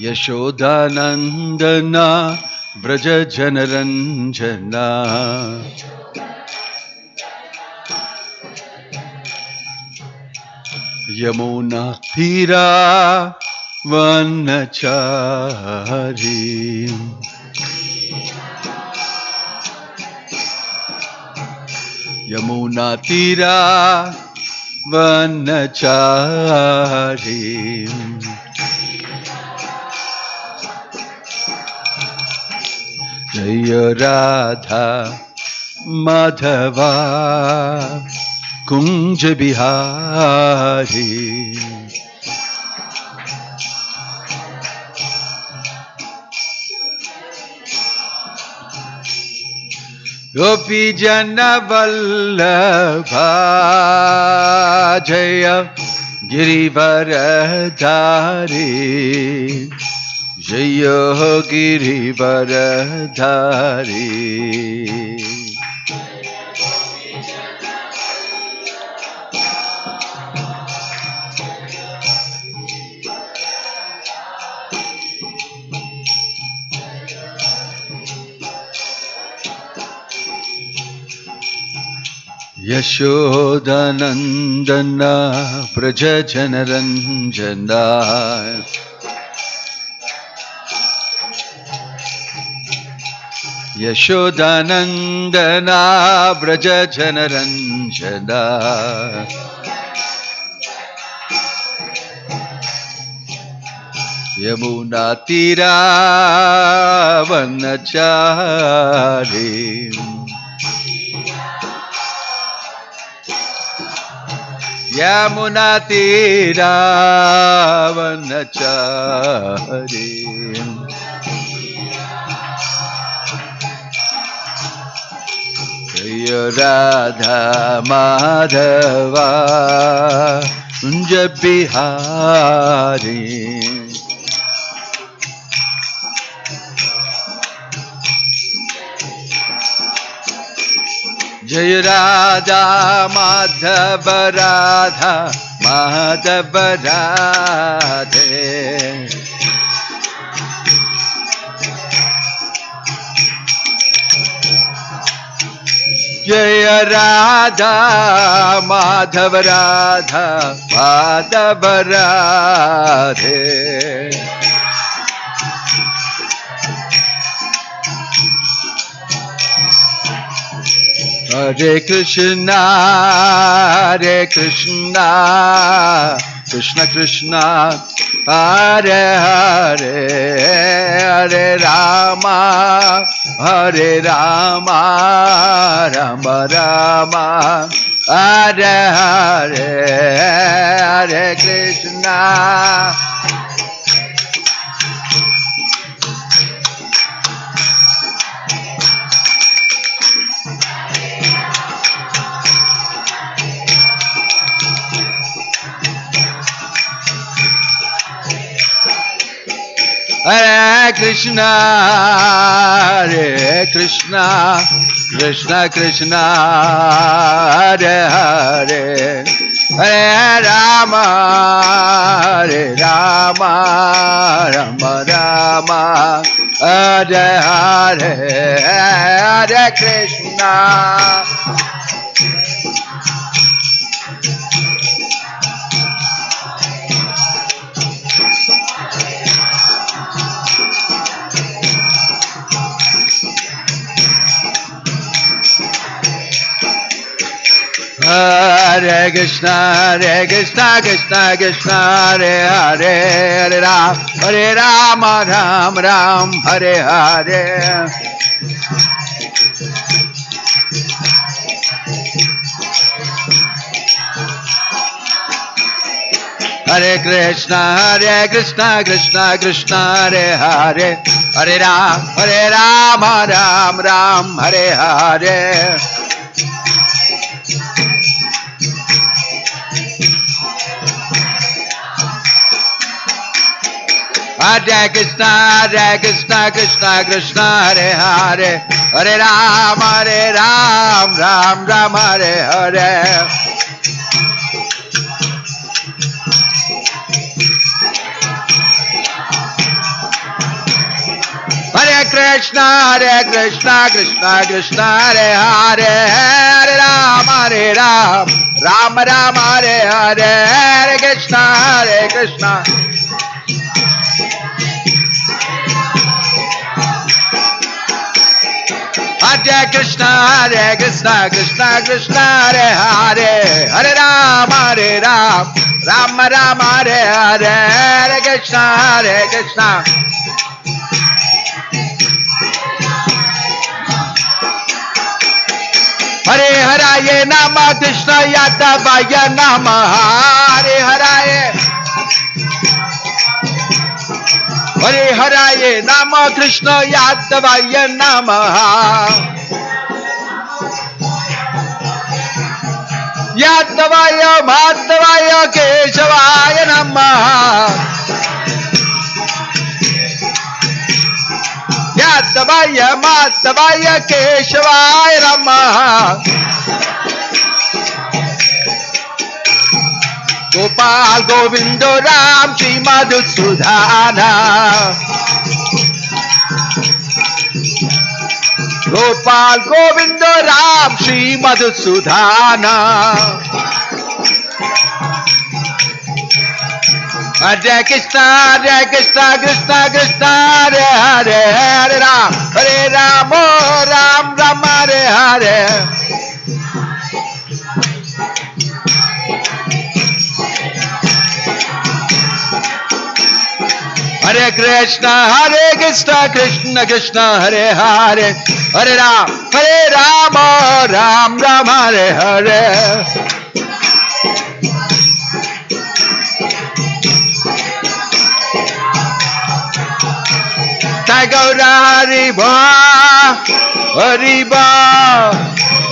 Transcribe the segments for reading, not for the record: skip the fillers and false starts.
Yashodanandana Braja Janaranjana Yamuna Tira Vanachari Yamuna Tira Vanachari Jaya Radha Madhava Kunja Bihari Gopi Jana Vallabha Jaya Girivaradhari Jaya Girivaradhari Yashodanandana Braja Janaranjana Yashodanandana Braja Janaranjana Yamuna Tira Vanachari Yamuna Tira Vanachari Jaya Radha Madhava Kunja Bihari Jaya Radha Madhava Radha Madhava Radhe Jaya Radha Madhava Radha Madhava Radhe Hare Krishna Krishna Krishna Hare Hare Hare Rama Rama Rama Hare Hare Hare Krishna Hare Krishna Krishna Krishna Hare Hare Hare Rama Rama Rama Hare Hare Hare Krishna Hare Krishna Krishna Krishna Hare Hare Hare Rama Ram Hare Hare Hare Krishna Krishna Krishna Hare Hare Hare Rama Ram Hare Hare Hare Krishna Krishna Krishna Hare Hare Hare Ram Ram Hare Hare Krishna, Krishna Krishna, Hare Hare, Hare Ram, Rama Rama, Hare Hare, Hare Krishna, Krishna. Hare Krishna, Krishna Krishna, Hare Hare, Hare Ram, Rama Rama, Hare Hare, Hare Krishna, Krishna. Hare Haraye Nama Krishna Yadavaya Namaha, Hare Haraye. Hare Haraye Nama Krishna Yadavaya Namaha. Yadavaya Madhavaya Keshavaya Namaha. Yadavaya Madhavaya Keshavaya Namaha. Gopal Govindo Ram Srimad Sudhana. Gopal Govindo Ram Srimad Sudhana. Hare Krishna, Krishna Krishna, Hare Hare, Hare Ram, Ram Ram, Hare Hare. Hare Krishna, Krishna Krishna, Hare Hare, Hare Ram, Ram Ram, Hare Hare. Gaura Hariba, Hariba,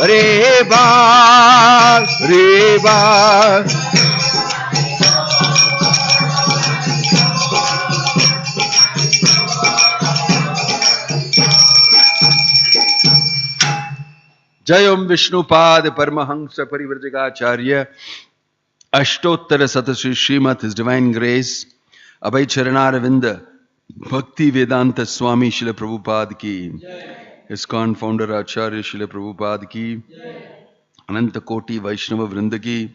Hariba, Hariba. Jayam Vishnupad Paramahansa Parivrajagacharya Ashtottara Satasri Srimad His Divine Grace Abhay Charanaravinda Bhakti Vedanta Swami Srila Prabhupada ki, ISKCON founder Acharya Srila Prabhupada ki, Ananta Koti Vaishnava Vrinda ki,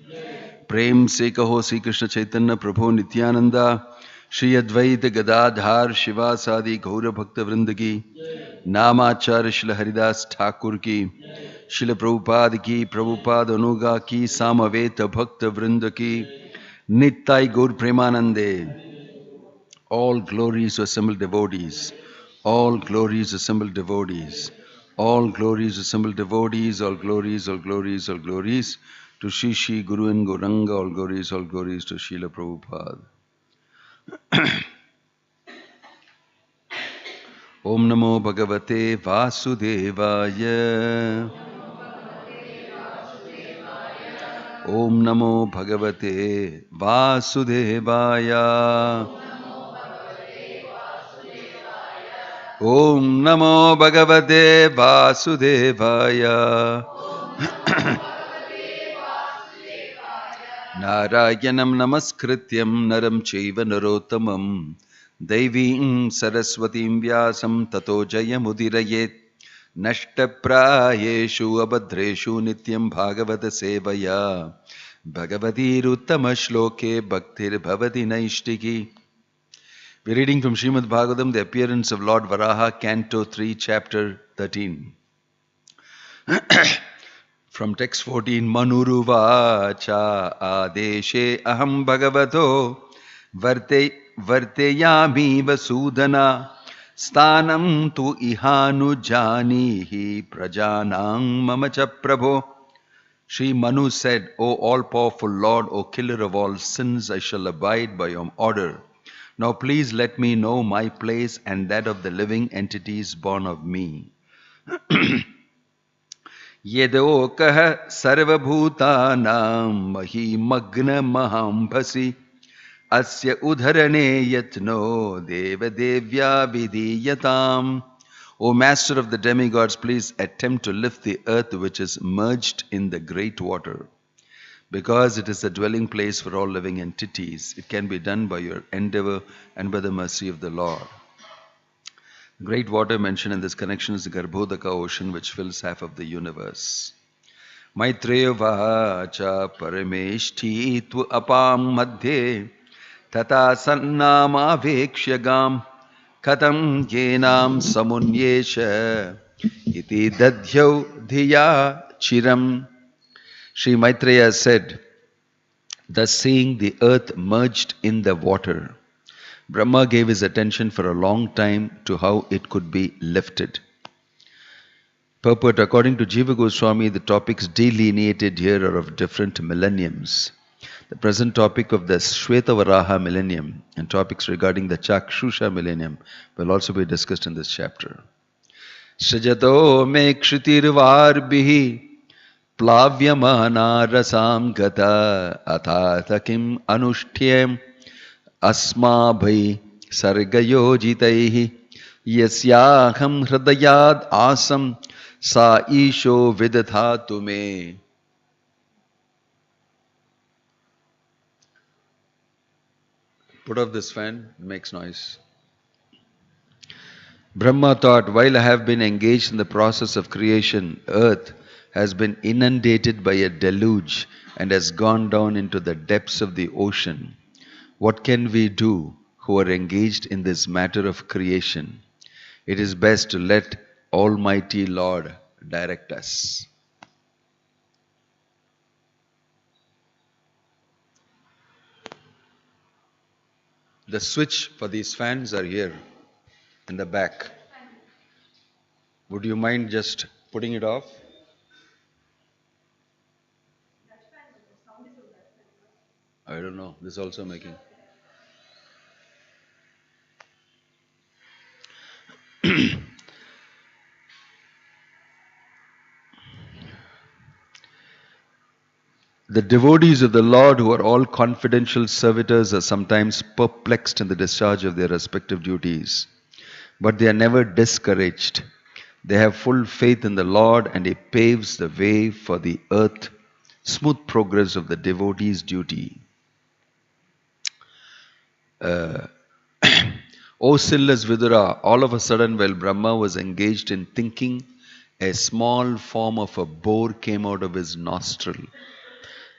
Prem se kaho Sri Krishna Chaitanya Prabhu Nityananda, Shri Advaita Gadadhar Shiva Sadi Gaura Bhakta Vrinda ki, Namacharya Srila Haridas Thakur ki, Srila Prabhupada ki, Prabhupada Anuga ki, Samaveta Bhakta Vrinda ki, Nittai Gaur Premanande. All glories to assembled devotees. All glories assembled devotees. All glories assembled devotees. All glories, all glories, all glories to Shri Shri Guru and Gauranga. All glories to Srila Prabhupada. Om Namo Bhagavate Vasudevaya. Om Namo Bhagavate Vasudevaya. Om Namo Bhagavate Vasudevaya. Narayanam Namaskrityam Naram Chaiva Narottamam Devim Saraswatim Vyasam Tato Jayamudirayet Nashtaprayeshu Abhadreshu Nityam Bhagavata Sevaya Bhagavatir Uttama Shloke Bhaktir Bhavati Naishtiki. We're reading from Srimad Bhagavatam, the appearance of Lord Varaha, Canto 3, Chapter 13. From text 14, Manuruvacha Adeshe Aham Bhagavato Varteyami Vasudhana Stanam Tu Ihanu Janihi Prajanang Mamacha Prabho. Sri Manu said, O all-powerful Lord, O killer of all sins, I shall abide by your order. Now please let me know my place and that of the living entities born of me. Yedokaha sarvabhutanam mahi magna mahambhasi asya udharane yatno deva devya vidiyatam. O Master of the demigods, please attempt to lift the earth which is merged in the great water. Because it is the dwelling place for all living entities, it can be done by your endeavor and by the mercy of the Lord. Great water mentioned in this connection is the Garbhodaka ocean, which fills half of the universe. Maitreya vacha parameshti tu apam madhye tata sannama vekshyagam katam yenam samunyesha iti dadhyau dhiya chiram. Sri Maitreya said, thus seeing the earth merged in the water, Brahma gave his attention for a long time to how it could be lifted. Purport: according to Jiva Goswami, the topics delineated here are of different millenniums. The present topic of the Shweta Varaha millennium and topics regarding the Chakshusha millennium will also be discussed in this chapter. Srijato me kshitirvarbhihi plavyamana rasam gata athata kim anushthyam asma bhai sargayojitaihi yasyaham hridayad asam sa isho vidathatu me. Put off this fan, it makes noise. Brahma thought, while I have been engaged in the process of creation, earth has been inundated by a deluge and has gone down into the depths of the ocean. What can we do who are engaged in this matter of creation? It is best to let Almighty Lord direct us. The switch for these fans are here in the back. Would you mind just putting it off? I don't know. This is also making. The devotees of the Lord, who are all confidential servitors, are sometimes perplexed in the discharge of their respective duties. But they are never discouraged. They have full faith in the Lord, and He paves the way for the earth, smooth progress of the devotee's duty. O sinless Vidura, all of a sudden while Brahma was engaged in thinking, a small form of a boar came out of his nostril.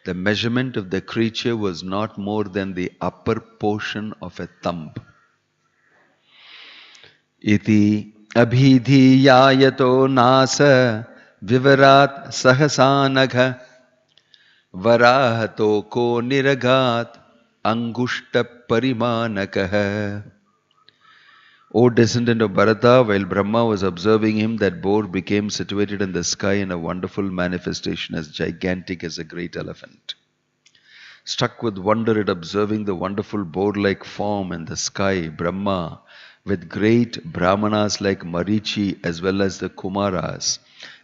The measurement of the creature was not more than the upper portion of a thumb. Iti abhidhiyayato nasa vivarat sahasanagha varahato ko niragat angushta parimanakaha. O descendant of Bharata, while Brahma was observing him, that boar became situated in the sky in a wonderful manifestation as gigantic as a great elephant. Struck with wonder at observing the wonderful boar-like form in the sky, Brahma, with great Brahmanas like Marichi as well as the Kumaras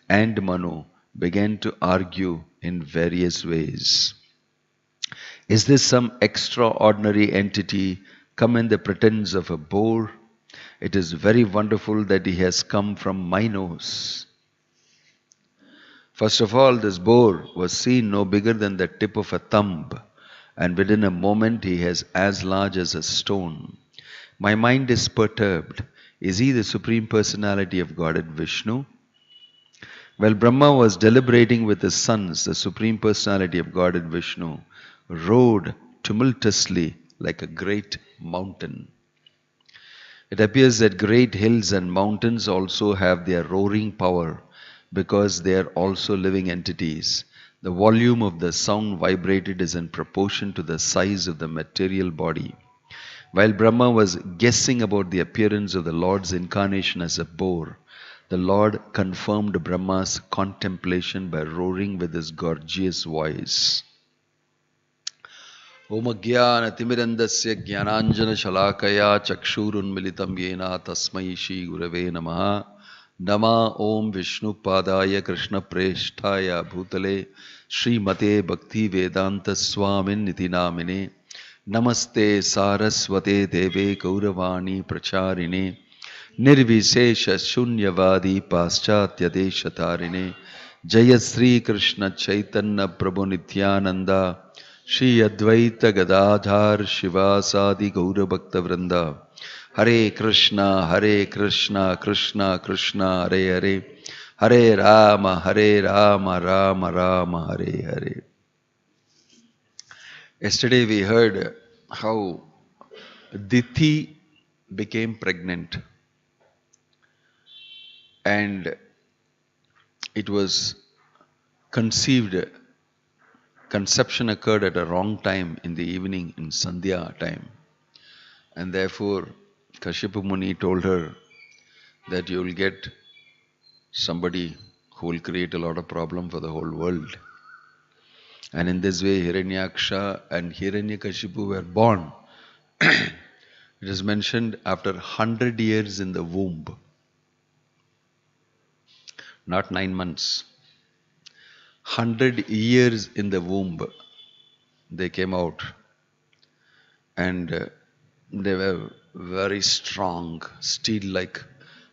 and Manu, began to argue in various ways. Is this some extraordinary entity come in the pretense of a boar? It is very wonderful that he has come from my nose. First of all, this boar was seen no bigger than the tip of a thumb, and within a moment he is as large as a stone. My mind is perturbed. Is he the Supreme Personality of Godhead Vishnu? While Brahma was deliberating with his sons, the Supreme Personality of Godhead Vishnu roared tumultuously like a great mountain. It appears that great hills and mountains also have their roaring power because they are also living entities. The volume of the sound vibrated is in proportion to the size of the material body. While Brahma was guessing about the appearance of the Lord's incarnation as a boar, the Lord confirmed Brahma's contemplation by roaring with his gorgeous voice. Om Agyana Timirandasya Jnananjana Shalakaya Chakshurun Militam Yena Tasmai Shri Gurave Namaha Nama Om Vishnu Padaya Krishna Preshtaya Bhutale Sri Mate Bhakti Vedanta Swamin Niti Namine Namaste Saraswate Deve Gauravani Pracharine Nirvisesha Shunyavadi Paschatya Deshatarine Jaya Sri Krishna Chaitanya Prabhu Nityananda Shri Advaita Gadadhar Shivasadi Gaura Bhakta Vrinda Hare Krishna, Krishna Krishna, Hare Hare, Hare Rama, Rama Rama, Hare Hare. Yesterday we heard how Diti became pregnant and it was conceived. Conception occurred at a wrong time in the evening in Sandhya time. And therefore, Kashyapa Muni told her that you will get somebody who will create a lot of problem for the whole world. And in this way, Hiranyaksha and Hiranyakashipu were born. It is mentioned after 100 years in the womb. Not 9 months. 100 years in the womb. They came out. And they were very strong, steel-like,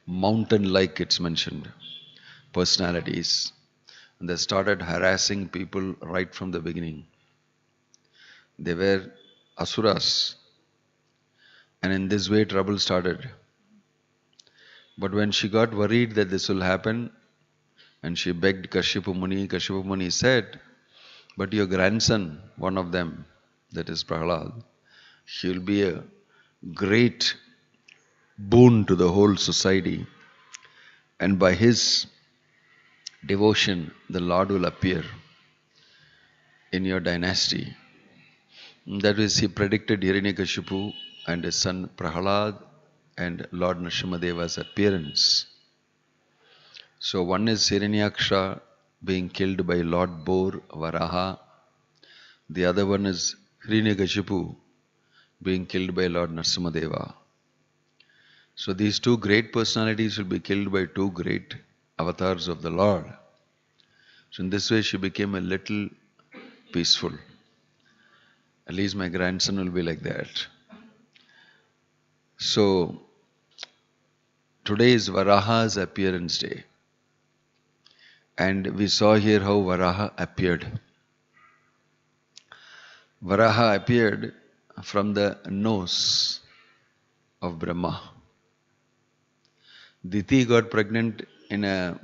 mountain-like, it's mentioned, personalities. And they started harassing people right from the beginning. They were asuras. And in this way, trouble started. But when she got worried that this will happen, and she begged Kashyapa Muni said, but your grandson, one of them, that is Prahlad, he will be a great boon to the whole society. And by his devotion, the Lord will appear in your dynasty. That is, he predicted Hiranyakashipu and his son Prahlad and Lord Nrsimhadeva's appearance. So one is Hiranyaksha being killed by Lord Boar, Varaha. The other one is Hiranyakashipu being killed by Lord Nrsimhadeva. So these two great personalities will be killed by two great avatars of the Lord. So in this way she became a little peaceful. At least my grandson will be like that. So today is Varaha's appearance day. And we saw here how Varaha appeared. Varaha appeared from the nose of Brahma. Diti got pregnant in a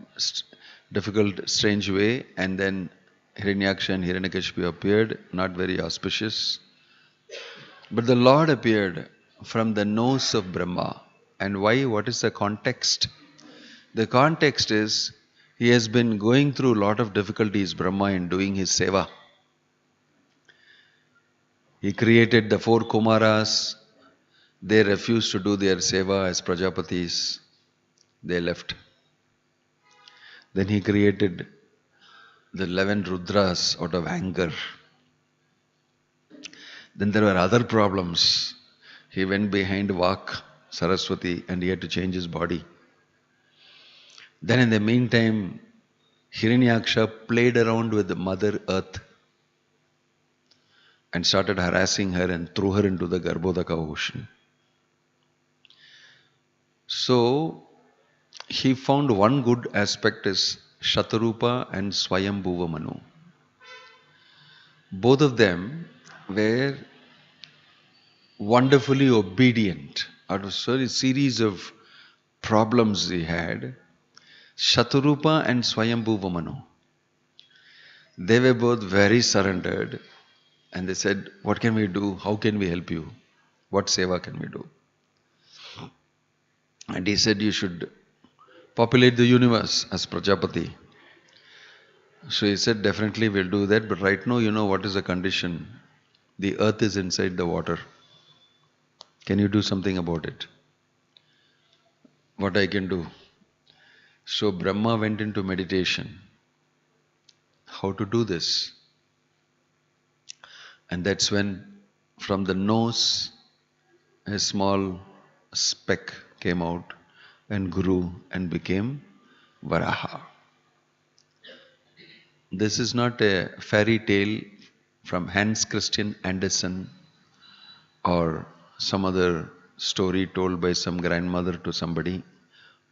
difficult, strange way, and then Hiranyaksha and Hiranyakashipu appeared, not very auspicious. But the Lord appeared from the nose of Brahma. And why? What is the context? The context is he has been going through a lot of difficulties, Brahma, in doing his seva. He created the 4 Kumaras. They refused to do their seva as Prajapatis. They left. Then he created the 11 Rudras out of anger. Then there were other problems. He went behind Vak, Saraswati, and he had to change his body. Then in the meantime, Hiranyaksha played around with the Mother Earth and started harassing her and threw her into the Garbhodaka ocean. So he found one good aspect is Shatarupa and Swayambhuva Manu. Both of them were wonderfully obedient. Out of a series of problems he had, Shatarupa and Swayambhuva Manu, they were both very surrendered, and they said, what can we do? How can we help you? What seva can we do? And he said, you should populate the universe as Prajapati. So he said, definitely we'll do that, but right now, you know what is the condition? The earth is inside the water. Can you do something about it? What I can do? So Brahma went into meditation. How to do this? And that's when from the nose a small speck came out and grew and became Varaha. This is not a fairy tale from Hans Christian Andersen or some other story told by some grandmother to somebody.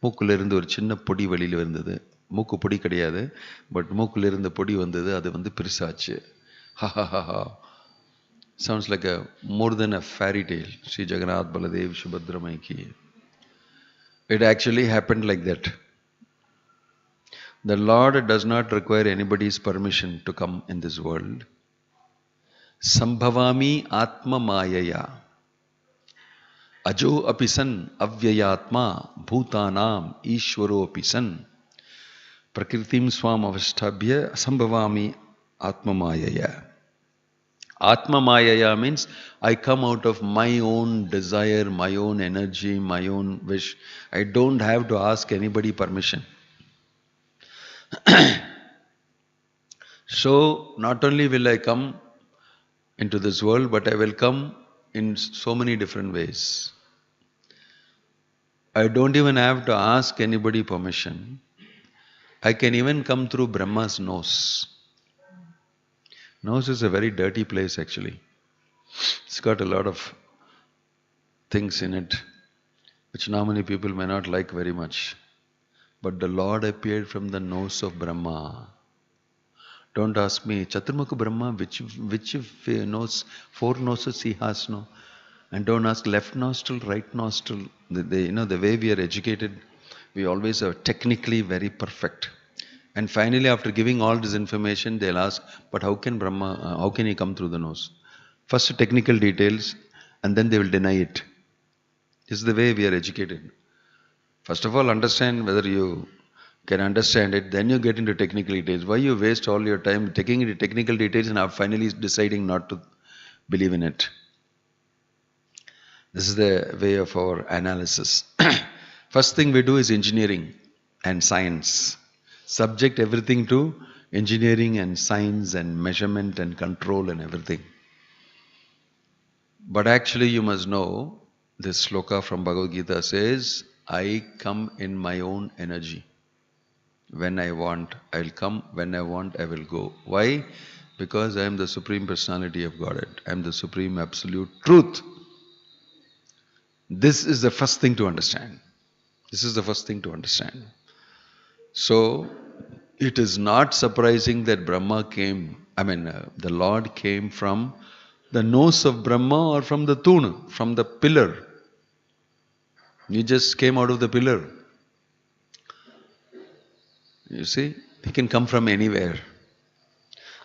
மூக்குல இருந்து ஒரு சின்ன பொடி வெளியில வந்தது. மூக்கு பொடி கிடையாது, பட் மூக்குல இருந்த பொடி வந்தது, அது பெருசாச்சு. Sounds like a more than a fairy tale. Sri Jagannath Baladev Subhadra Mai ki. It actually happened like that. The Lord does not require anybody's permission to come in this world. Sambhavami Atma Mayaya. Ajo apisan avyayatma bhutanam ishwaro apisan. Prakritim swam avastabhya sambhavami Atma Mayaya. Atma Mayaya means I come out of my own desire, my own energy, my own wish. I don't have to ask anybody permission. So, not only will I come into this world, but I will come in so many different ways. I don't even have to ask anybody permission. I can even come through Brahma's nose. Nose is a very dirty place actually. It's got a lot of things in it which normally people may not like very much. But the Lord appeared from the nose of Brahma. Don't ask me, Chaturmukha Brahma, which nose, 4 noses he has, no? And don't ask left nostril, right nostril. The way we are educated, we always are technically very perfect. And finally, after giving all this information, they'll ask, but how can Brahma, how can he come through the nose? First technical details, and then they will deny it. This is the way we are educated. First of all, understand whether you can understand it, then you get into technical details. Why you waste all your time taking into technical details and finally deciding not to believe in it? This is the way of our analysis. First thing we do is engineering and science. Subject everything to engineering and science and measurement and control and everything. But actually you must know, this sloka from Bhagavad Gita says, I come in my own energy. When I want, I'll come. When I want, I will go. Why? Because I am the Supreme Personality of Godhead. I am the Supreme Absolute Truth. This is the first thing to understand. This is the first thing to understand. So, it is not surprising that Brahma came, the Lord came from the nose of Brahma or from the tuna, from the pillar. He just came out of the pillar. You see, he can come from anywhere.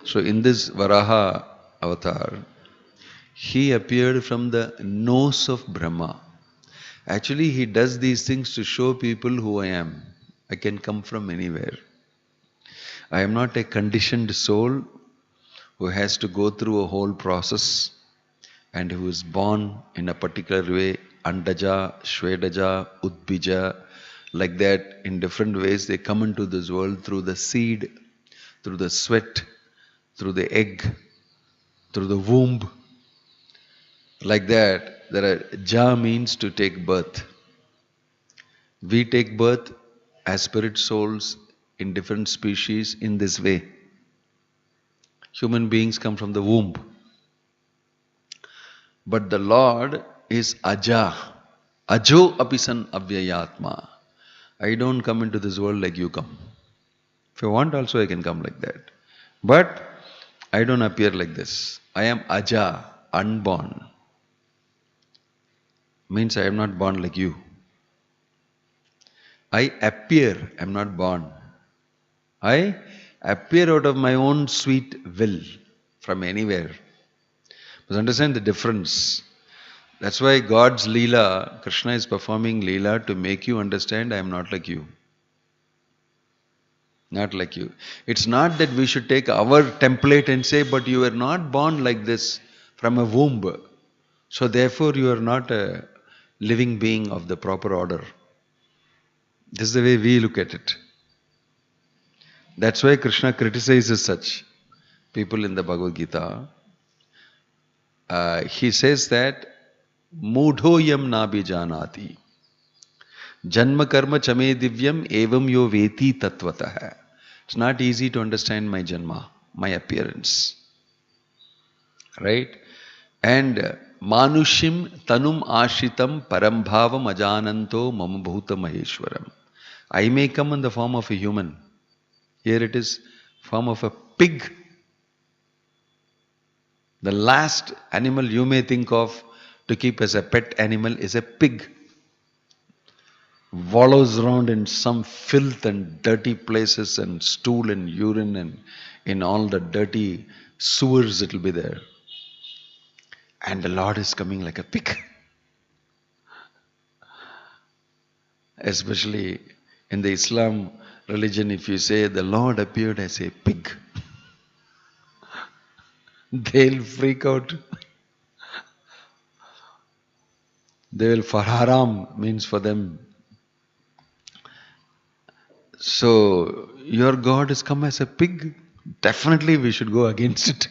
So in this Varaha avatar, he appeared from the nose of Brahma. Actually, he does these things to show people who I am. I can come from anywhere. I am not a conditioned soul who has to go through a whole process and who is born in a particular way, Andaja, Shvedaja, Udbija, like that, in different ways. They come into this world through the seed, through the sweat, through the egg, through the womb. Like that, Ja means to take birth. We take birth as spirit souls in different species in this way. Human beings come from the womb. But the Lord is Aja. Ajo apisan avyayatma. I don't come into this world like you come. If I want also I can come like that. But I don't appear like this. I am Aja, unborn. Means I am not born like you. I appear, I am not born. I appear out of my own sweet will from anywhere. But understand the difference. That's why God's Leela, Krishna is performing Leela to make you understand I am not like you. Not like you. It's not that we should take our template and say, but you were not born like this from a womb. So therefore you are not a living being of the proper order. This is the way we look at it. That's why Krishna criticizes such people in the Bhagavad Gita. He says that Mudhoyam nabi janati Janma karma chame divyam evam yo veti tatvatah. It's not easy to understand my janma, my appearance. Right? And Manushim tanum ashitam parambhavam ajananto mama bhuta maheshwaram. I may come in the form of a human. Here it is form of a pig. The last animal you may think of to keep as a pet animal is a pig. Wallows around in some filth and dirty places and stool and urine and in all the dirty sewers it will be there. And the Lord is coming like a pig. Especially in the Islam religion, if you say the Lord appeared as a pig, they'll freak out. They will, for haram means for them. So, your God has come as a pig. Definitely we should go against it.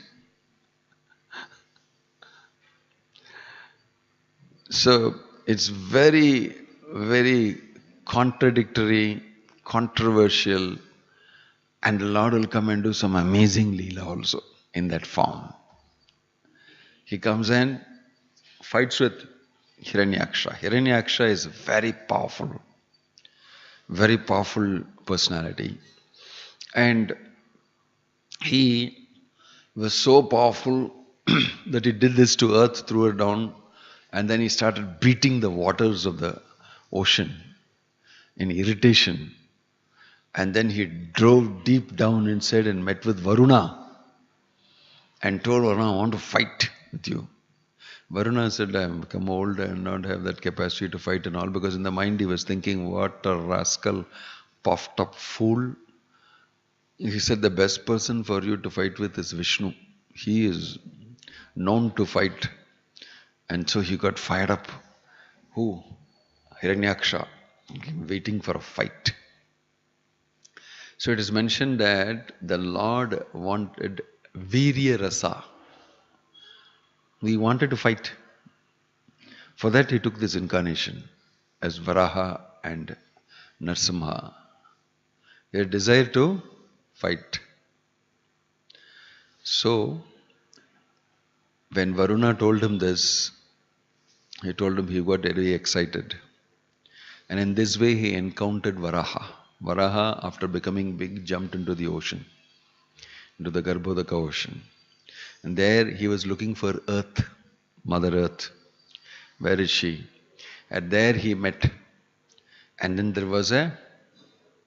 So, it's very, very contradictory, controversial, and the Lord will come and do some amazing Leela also in that form. He comes and fights with Hiranyaksha. Hiranyaksha is very powerful personality. And he was so powerful that he did this to earth, threw her down, and then he started beating the waters of the ocean in irritation. And then he drove deep down inside and met with Varuna and told Varuna, I want to fight with you. Varuna said, I have become old and not have that capacity to fight and all, because in the mind he was thinking, what a rascal, puffed up fool. He said, the best person for you to fight with is Vishnu. He is known to fight. And so he got fired up. Who? Hiranyaksha, waiting for a fight. So it is mentioned that the Lord wanted Virya Rasa. He wanted to fight. For that he took this incarnation as Varaha and Narsimha. He had desire to fight. So, when Varuna told him this, he told him he got very excited. And in this way he encountered Varaha. Varaha, after becoming big, jumped into the ocean, into the Garbhodaka ocean. And there he was looking for Earth, Mother Earth. Where is she? And there he met. And then there was a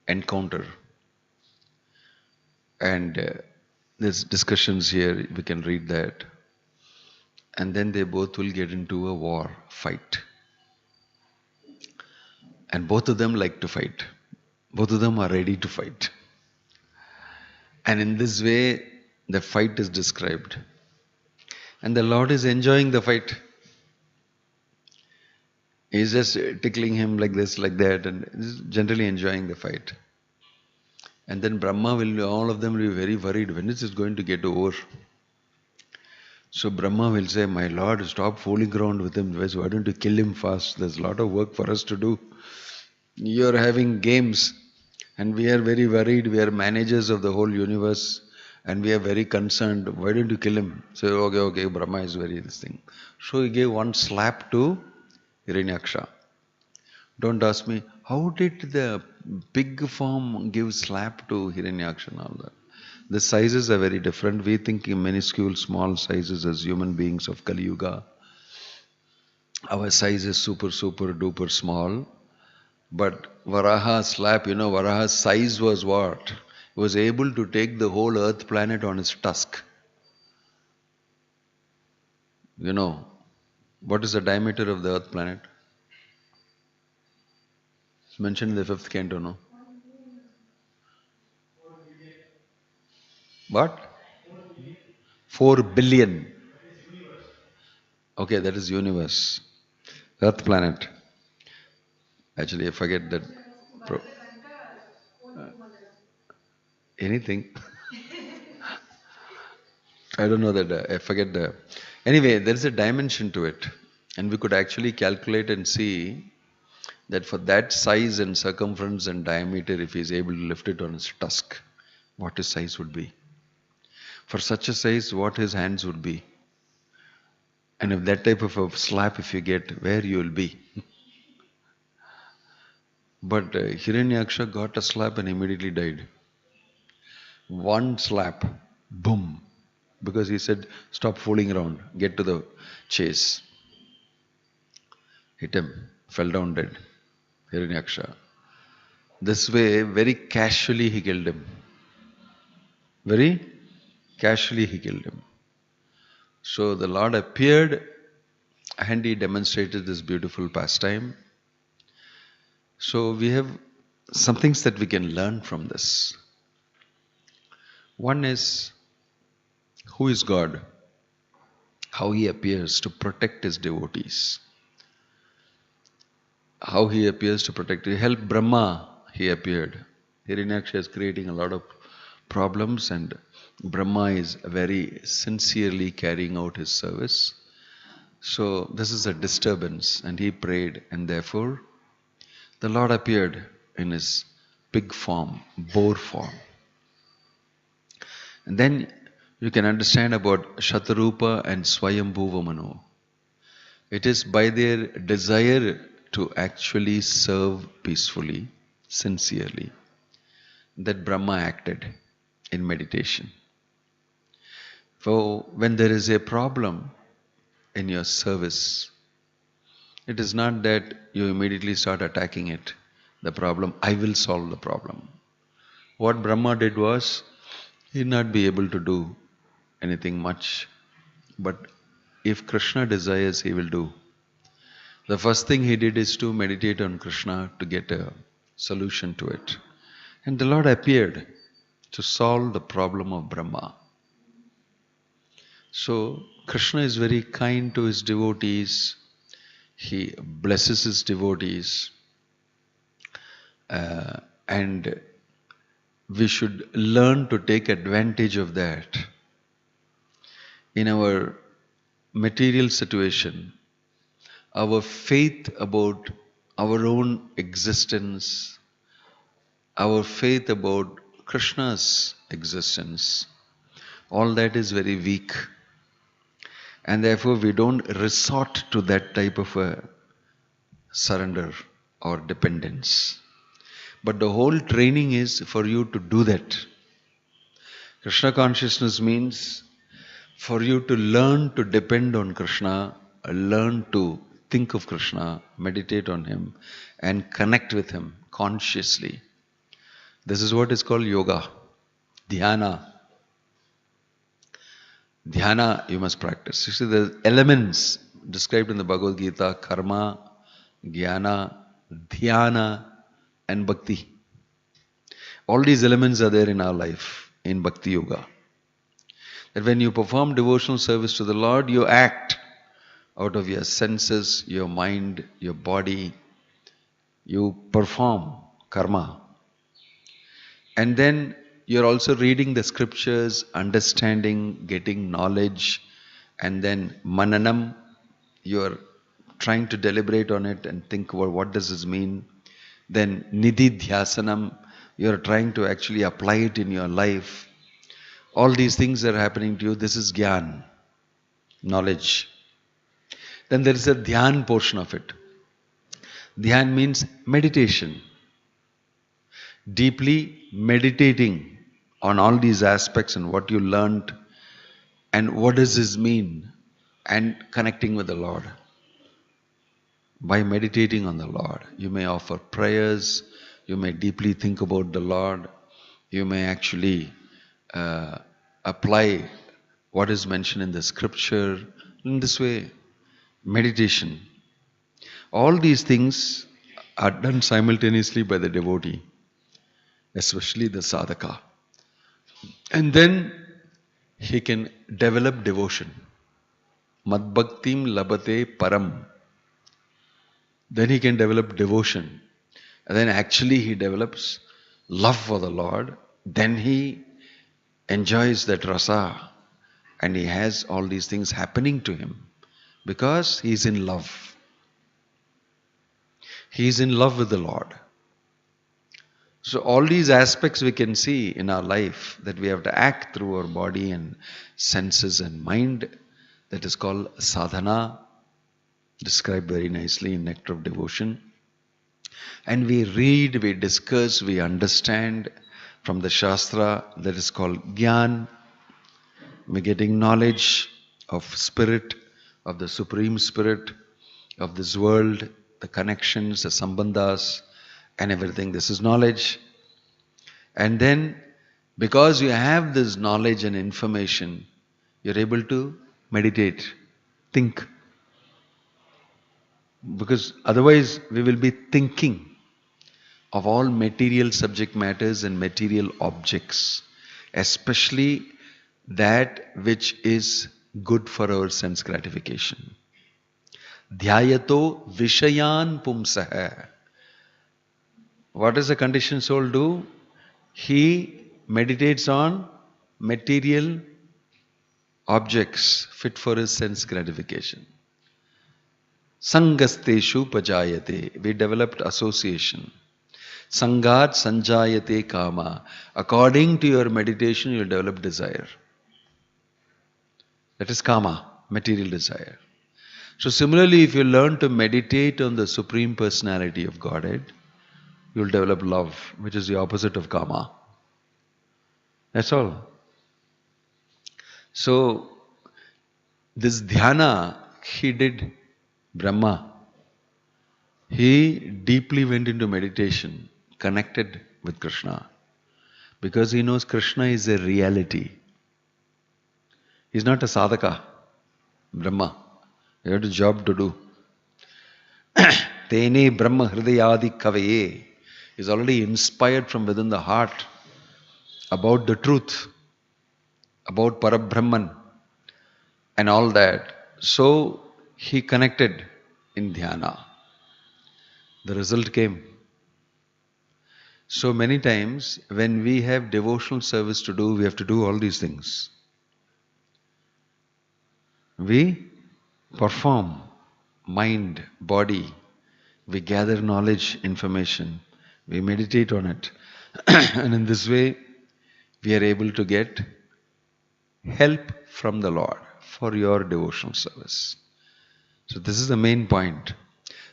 encounter. And there's discussions here, we can read that. And then they both will get into a war, fight. And both of them like to fight. Both of them are ready to fight. And in this way, the fight is described. And the Lord is enjoying the fight. He's just tickling him like this, like that, and is generally enjoying the fight. And then Brahma will, all of them will be very worried. When is this going to get over? So Brahma will say, my Lord, stop fooling around with him. Why don't you kill him fast? There's a lot of work for us to do. You're having games. And we are very worried. We are managers of the whole universe. And we are very concerned. Why don't you kill him? So, okay, Brahma is very this thing. So he gave one slap to Hiranyaksha. Don't ask me, how did the big form give slap to Hiranyaksha and all that? The sizes are very different. We think in minuscule, small sizes as human beings of Kali Yuga. Our size is super duper small. But Varaha's slap, Varaha's size was what? He was able to take the whole earth planet on his tusk. What is the diameter of the earth planet? It's mentioned in the 5th canto, no? What? 4 billion. Okay, that is universe. Earth planet. Actually, I forget that. Anything. I don't know that. I forget the. Anyway, there is a dimension to it. And we could actually calculate and see that for that size and circumference and diameter, if he is able to lift it on his tusk, what his size would be. For such a size, what his hands would be. And if that type of a slap, if you get, where you will be. But Hiranyaksha got a slap and immediately died. One slap, boom. because he said, stop fooling around, get to the chase. Hit him, fell down dead. Hiranyaksha. This way, very casually he killed him. Very casually he killed him. So the Lord appeared and he demonstrated this beautiful pastime. So we have some things that we can learn from this. One is, who is God? How he appears to protect his devotees. How he appears to protect. He helped Brahma, he appeared. Hiranyaksha is creating a lot of problems and Brahma is very sincerely carrying out his service. So this is a disturbance and he prayed, and therefore the Lord appeared in his pig form, boar form. And then you can understand about Shatarupa and Swayambhuva Manu. It is by their desire to actually serve peacefully, sincerely, that Brahma acted in meditation. For when there is a problem in your service, it is not that you immediately start attacking it. The problem, I will solve the problem. What Brahma did was, he did not be able to do anything much. But if Krishna desires, he will do. The first thing he did is to meditate on Krishna to get a solution to it. And the Lord appeared to solve the problem of Brahma. So Krishna is very kind to his devotees. He blesses his devotees. And we should learn to take advantage of that. In our material situation, our faith about our own existence, our faith about Krishna's existence, all that is very weak. And therefore we don't resort to that type of a surrender or dependence. But the whole training is for you to do that. Krishna consciousness means for you to learn to depend on Krishna, learn to think of Krishna, meditate on him, and connect with him consciously. This is what is called yoga, dhyana. Dhyana you must practice. You see, the elements described in the Bhagavad Gita: karma, jnana, dhyana, and bhakti. All these elements are there in our life in Bhakti Yoga. That when you perform devotional service to the Lord, you act out of your senses, your mind, your body. You perform karma. And then you're also reading the scriptures, understanding, getting knowledge, and then mananam, you're trying to deliberate on it and think about what does this mean. Then nididhyasanam, you're trying to actually apply it in your life. All these things are happening to you. This is gyan, knowledge. Then there is a dhyan portion of it. Dhyan means meditation. Deeply meditating on all these aspects and what you learned and what does this mean, and connecting with the Lord. By meditating on the Lord, you may offer prayers, you may deeply think about the Lord, you may actually apply what is mentioned in the scripture. In this way, meditation. All these things are done simultaneously by the devotee, especially the sadhaka. And then he can develop devotion. Mad bhaktim labate param. Then he can develop devotion. And then actually he develops love for the Lord. Then he enjoys that rasa. And he has all these things happening to him because he is in love. He is in love with the Lord. So all these aspects we can see in our life, that we have to act through our body and senses and mind. That is called sadhana, described very nicely in Nectar of Devotion. And we read, we discuss, we understand from the Shastra, that is called Gyan. we're getting knowledge of spirit, of the Supreme Spirit, of this world, the connections, the sambandhas, and everything. This is knowledge. And then, because you have this knowledge and information, you're able to meditate, think. Because otherwise, we will be thinking of all material subject matters and material objects, especially that which is good for our sense gratification. Dhyayato vishayan pumsaha. What does a conditioned soul do? He meditates on material objects fit for his sense gratification. Sangasteshu pajayate. We developed association. Sangat sanjayate kama. According to your meditation, you will develop desire. That is kama, material desire. So similarly, if you learn to meditate on the Supreme Personality of Godhead, you will develop love, which is the opposite of kama. That's all. So, this dhyana, he did Brahma. He deeply went into meditation, connected with Krishna, because he knows Krishna is a reality. He's not a sadhaka, Brahma. You have a job to do. Tene Brahma Hridayadi Kavaye is already inspired from within the heart about the truth, about Parabrahman and all that. So he connected in dhyana. The result came. So many times when we have devotional service to do, we have to do all these things. We perform mind, body, we gather knowledge, information, we meditate on it. And in this way, we are able to get help from the Lord for your devotional service. So this is the main point.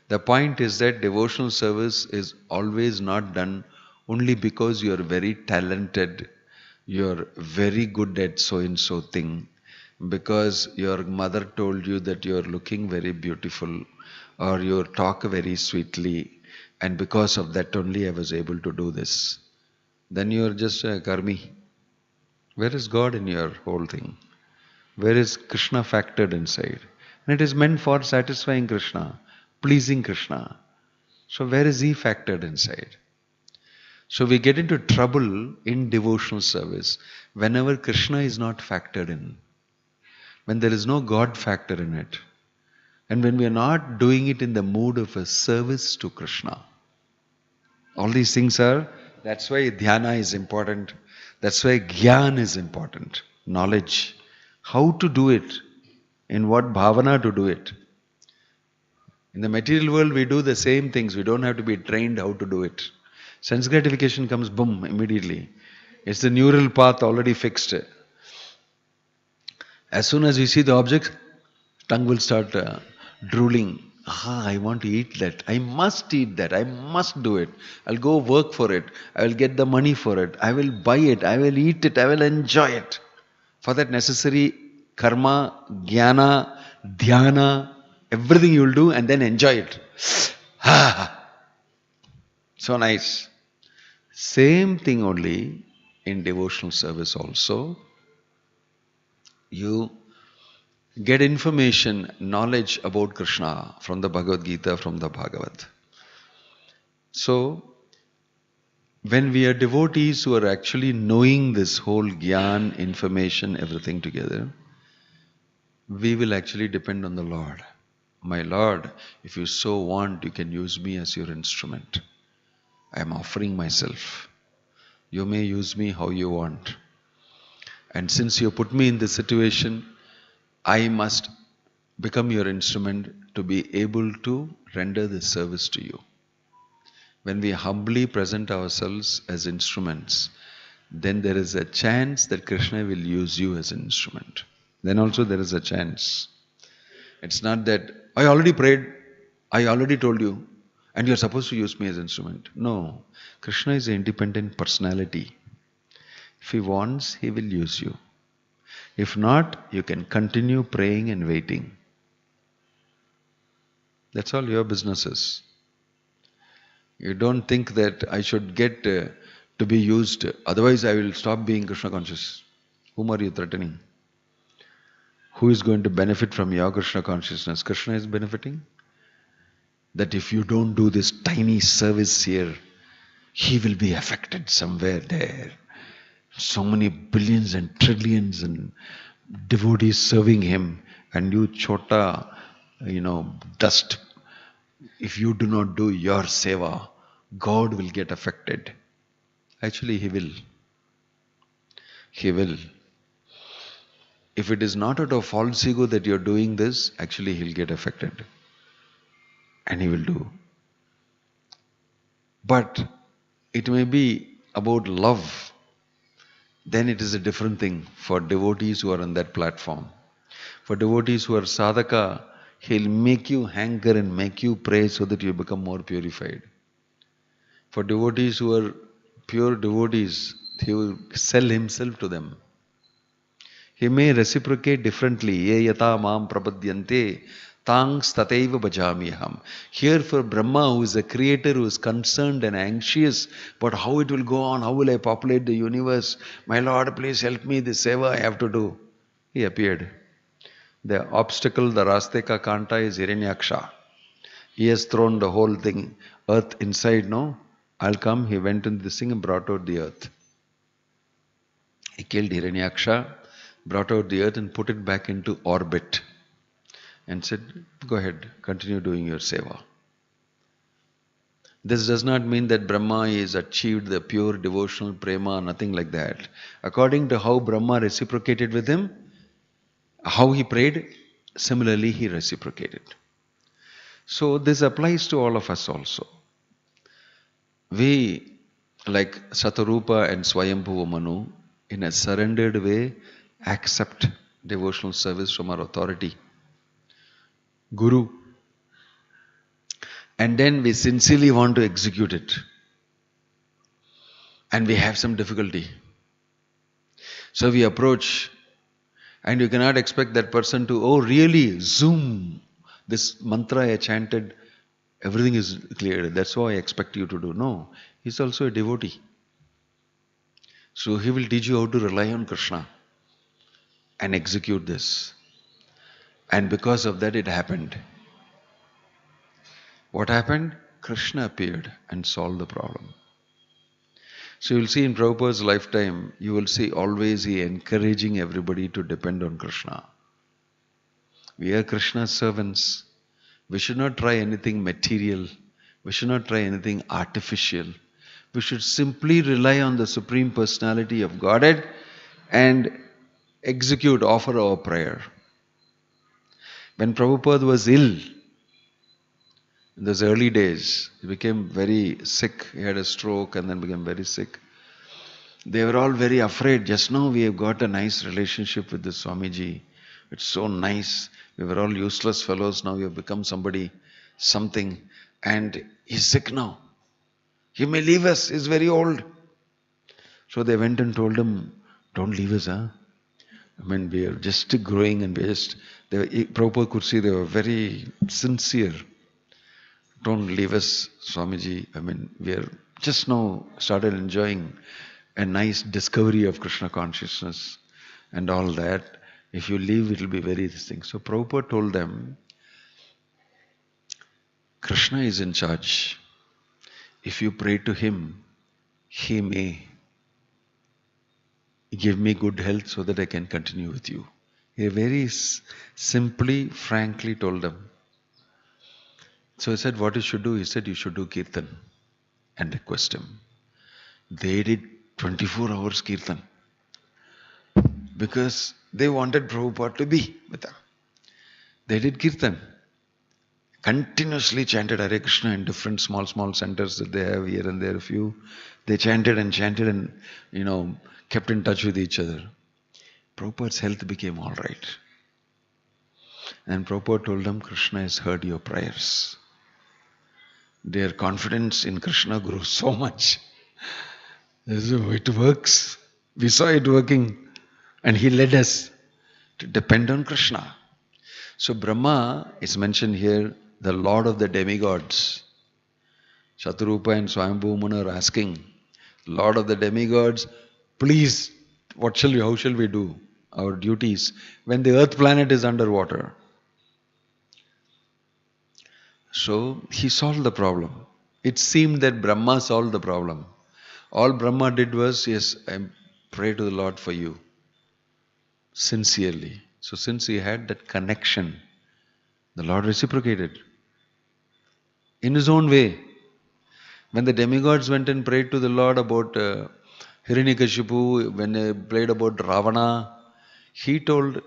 The point is that devotional service is always not done only because you are very talented, you are very good at so and so thing, because your mother told you that you are looking very beautiful, or you talk very sweetly, and because of that only I was able to do this. Then you are just a karmi. Where is God in your whole thing? Where is Krishna factored inside? And it is meant for satisfying Krishna, pleasing Krishna. So where is he factored inside? So we get into trouble in devotional service whenever Krishna is not factored in, when there is no God factor in it, and when we are not doing it in the mood of a service to Krishna. All these things are, that's why dhyana is important, that's why gyan is important, knowledge, how to do it, in what bhavana to do it. In the material world we do the same things, we don't have to be trained how to do it. Sense gratification comes, boom, immediately. It's the neural path already fixed. As soon as we see the object, tongue will start drooling. I want to eat that. I must eat that. I must do it. I'll go work for it. I will get the money for it. I will buy it. I will eat it. I will enjoy it. For that necessary karma, jnana, dhyana, everything you will do and then enjoy it. So nice. Same thing only in devotional service also. You get information, knowledge about Krishna from the Bhagavad Gita, from the Bhagavad. So, when we are devotees who are actually knowing this whole gyan, information, everything together, we will actually depend on the Lord. My Lord, if you so want, you can use me as your instrument. I am offering myself. You may use me how you want. And since you put me in this situation, I must become your instrument to be able to render this service to you. When we humbly present ourselves as instruments, then there is a chance that Krishna will use you as an instrument. Then also there is a chance. It's not that, I already prayed, I already told you, and you're supposed to use me as an instrument. No, Krishna is an independent personality. If he wants, he will use you. If not, you can continue praying and waiting. That's all your business is. You don't think that I should get to be used, otherwise I will stop being Krishna conscious. Whom are you threatening? Who is going to benefit from your Krishna consciousness? Krishna is benefiting. That if you don't do this tiny service here, he will be affected somewhere there. So many billions and trillions and devotees serving him, and you chota, dust. If you do not do your seva, God will get affected. Actually, he will. He will. If it is not out of false ego that you're doing this, actually he'll get affected. And he will do. But it may be about love. Then it is a different thing for devotees who are on that platform. For devotees who are sadhaka, he'll make you hanker and make you pray so that you become more purified. For devotees who are pure devotees, he will sell himself to them. He may reciprocate differently. Ye yata mam prapadyante tangs tataiva bhajamiham. Here for Brahma, who is a creator, who is concerned and anxious about how it will go on, how will I populate the universe? My Lord, please help me, this seva I have to do. He appeared. The obstacle, the raste ka kanta is Hiranyaksha. He has thrown the whole thing, earth inside, no? I'll come. He went into this thing and brought out the earth. He killed Hiranyaksha, brought out the earth and put it back into orbit and said, go ahead, continue doing your seva. This does not mean that Brahma is achieved the pure devotional prema, nothing like that. According to how Brahma reciprocated with him, how he prayed, similarly he reciprocated. So this applies to all of us also. We, like Satarupa and Swayambhuva Manu, in a surrendered way, accept devotional service from our authority, Guru. And then we sincerely want to execute it. And we have some difficulty. So we approach, and you cannot expect that person to, oh really, zoom, this mantra I chanted, everything is clear, that's how I expect you to do. No, he's also a devotee. So he will teach you how to rely on Krishna and execute this. And because of that it happened. What happened? Krishna appeared and solved the problem. So you will see in Prabhupada's lifetime, you will see always he encouraging everybody to depend on Krishna. We are Krishna's servants. We should not try anything material. We should not try anything artificial. We should simply rely on the Supreme Personality of Godhead and execute, offer our prayer. When Prabhupada was ill, in those early days, he became very sick. He had a stroke and then became very sick. They were all very afraid. Just now we have got a nice relationship with the Swamiji. It's so nice. We were all useless fellows. Now we have become somebody, something. And he's sick now. He may leave us. He's very old. So they went and told him, don't leave us, huh? I mean, we are just growing and Prabhupada could see they were very sincere. Don't leave us, Swamiji. I mean, we are just now started enjoying a nice discovery of Krishna consciousness and all that. If you leave, it will be very distinct. So Prabhupada told them, Krishna is in charge. If you pray to him, he may give me good health so that I can continue with you. He very simply, frankly told them. So he said, what you should do? He said, you should do Kirtan and request him. They did 24 hours Kirtan because they wanted Prabhupada to be with them. They did Kirtan. Continuously chanted Hare Krishna in different small centers that they have here and there a few. They chanted and kept in touch with each other. Prabhupada's health became all right. And Prabhupada told them, Krishna has heard your prayers. Their confidence in Krishna grew so much. It works. We saw it working. And he led us. to depend on Krishna. So Brahma is mentioned here, the Lord of the demigods. Shatarupa and Swayambhu Muni are asking, Lord of the demigods, please, how shall we do our duties when the earth planet is underwater? So he solved the problem. It seemed that Brahma solved the problem. All Brahma did was, yes, I pray to the Lord for you. Sincerely. So since he had that connection, the Lord reciprocated. In his own way. When the demigods went and prayed to the Lord about Hiranyakashipu, when they prayed about Ravana, he told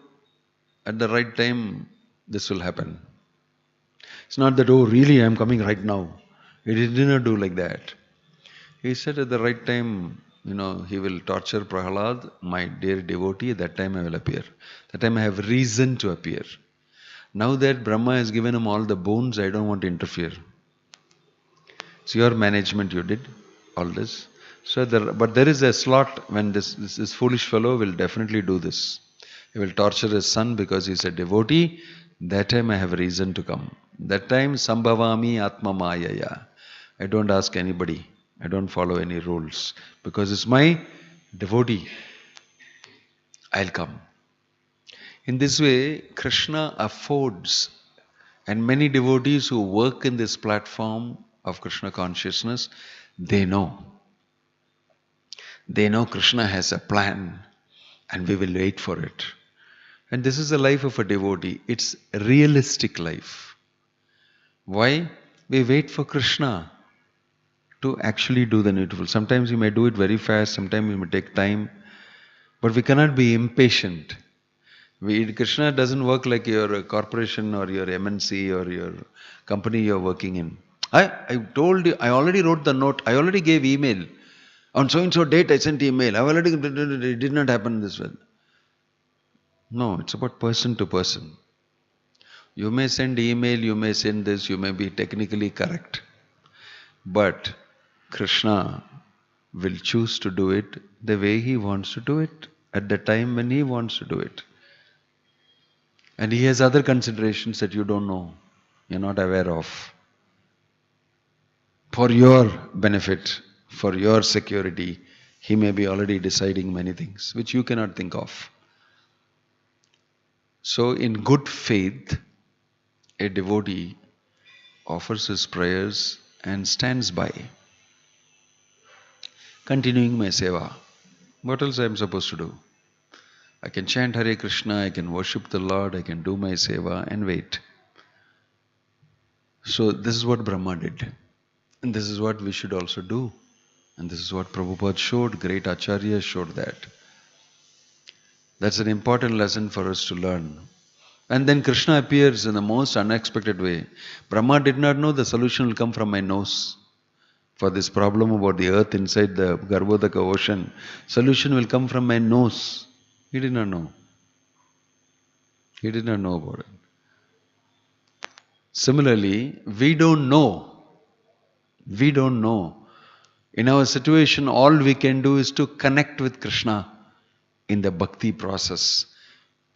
at the right time, this will happen. It's not that, oh really, I am coming right now. He did not do like that. He said at the right time, he will torture Prahalad, my dear devotee, that time I will appear. That time I have reason to appear. Now that Brahma has given him all the boons, I don't want to interfere. It's your management, you did all this. But there is a slot when this foolish fellow will definitely do this. He will torture his son because he's a devotee. That time I have reason to come. That time Sambhavami Atma Mayaya. I don't ask anybody. I don't follow any rules. Because it's my devotee. I'll come. In this way, Krishna affords, and many devotees who work in this platform of Krishna consciousness, they know. They know Krishna has a plan and we will wait for it. And this is the life of a devotee. It's a realistic life. Why? We wait for Krishna to actually do the needful. Sometimes we may do it very fast, sometimes it may take time, but we cannot be impatient. Krishna doesn't work like your corporation or your MNC or your company you're working in. I told you, I already wrote the note, I already gave email. On so and so date I sent email. It did not happen this way. No, it's about person to person. You may send email, you may send this, you may be technically correct. But Krishna will choose to do it the way he wants to do it, at the time when he wants to do it. And he has other considerations that you don't know, you're not aware of. For your benefit, for your security, he may be already deciding many things which you cannot think of. So in good faith, a devotee offers his prayers and stands by, continuing my seva. What else I am supposed to do? I can chant Hare Krishna, I can worship the Lord, I can do my seva and wait. So this is what Brahma did. And this is what we should also do. And this is what Prabhupada showed, great Acharyas showed that. That's an important lesson for us to learn. And then Krishna appears in the most unexpected way. Brahma did not know the solution will come from my nose. For this problem about the earth inside the Garbhodaka ocean, solution will come from my nose. He did not know. He did not know about it. Similarly, we don't know. We don't know. In our situation, all we can do is to connect with Krishna in the bhakti process,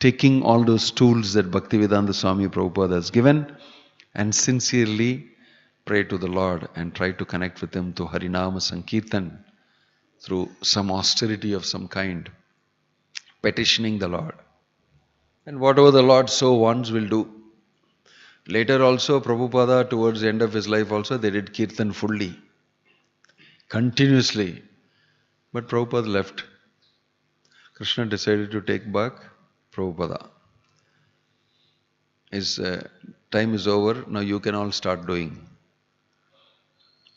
taking all those tools that Bhaktivedanta Swami Prabhupada has given and sincerely pray to the Lord and try to connect with Him through Harinama Sankirtan, through some austerity of some kind, petitioning the Lord. And whatever the Lord so wants, will do. Later also, Prabhupada, towards the end of his life also, they did Kirtan fully, continuously. But Prabhupada left. Krishna decided to take back Prabhupada. His time is over, now you can all start doing.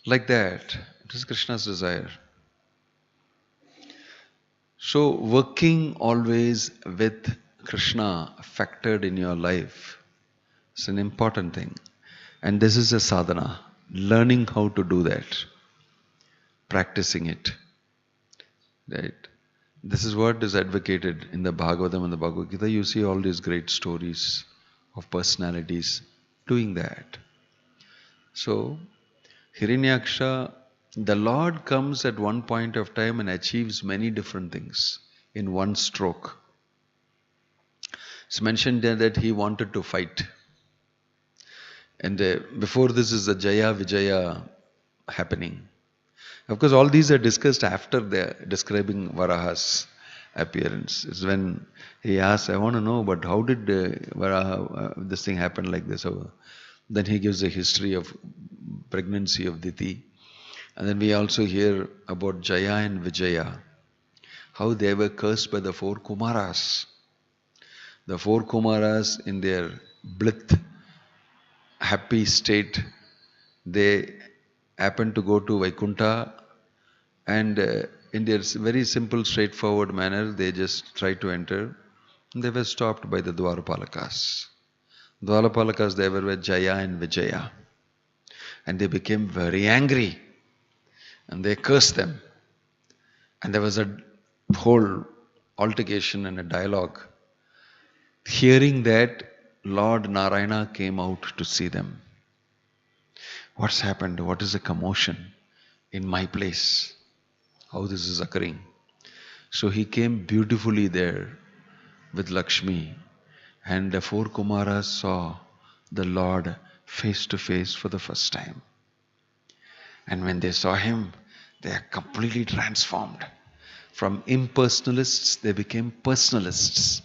Like that. It is Krishna's desire. So, working always with Krishna factored in your life is an important thing. And this is a sadhana. Learning how to do that. Practicing it. Right? This is what is advocated in the Bhagavatam and the Bhagavad Gita. You see all these great stories of personalities doing that. So, Hiranyaksha, the Lord comes at one point of time and achieves many different things in one stroke. It's mentioned there that he wanted to fight. And before this is the Jaya Vijaya happening. Of course, all these are discussed after they're describing Varaha's appearance. It's when he asks, I want to know, but how did Varaha, this thing happen like this? Then he gives a history of pregnancy of Diti. And then we also hear about Jaya and Vijaya, how they were cursed by the four Kumaras. The four Kumaras in their blith, happy state, they happened to go to Vaikuntha, and in their very simple, straightforward manner, they just tried to enter. And they were stopped by the Dwarapalakas. Dwarapalakas, they were with Jaya and Vijaya. And they became very angry. And they cursed them. And there was a whole altercation and a dialogue. Hearing that, Lord Narayana came out to see them. What's happened? What is the commotion in my place? How this is occurring? So he came beautifully there with Lakshmi, and the four Kumaras saw the Lord face to face for the first time. And when they saw him, they are completely transformed. From impersonalists, they became personalists.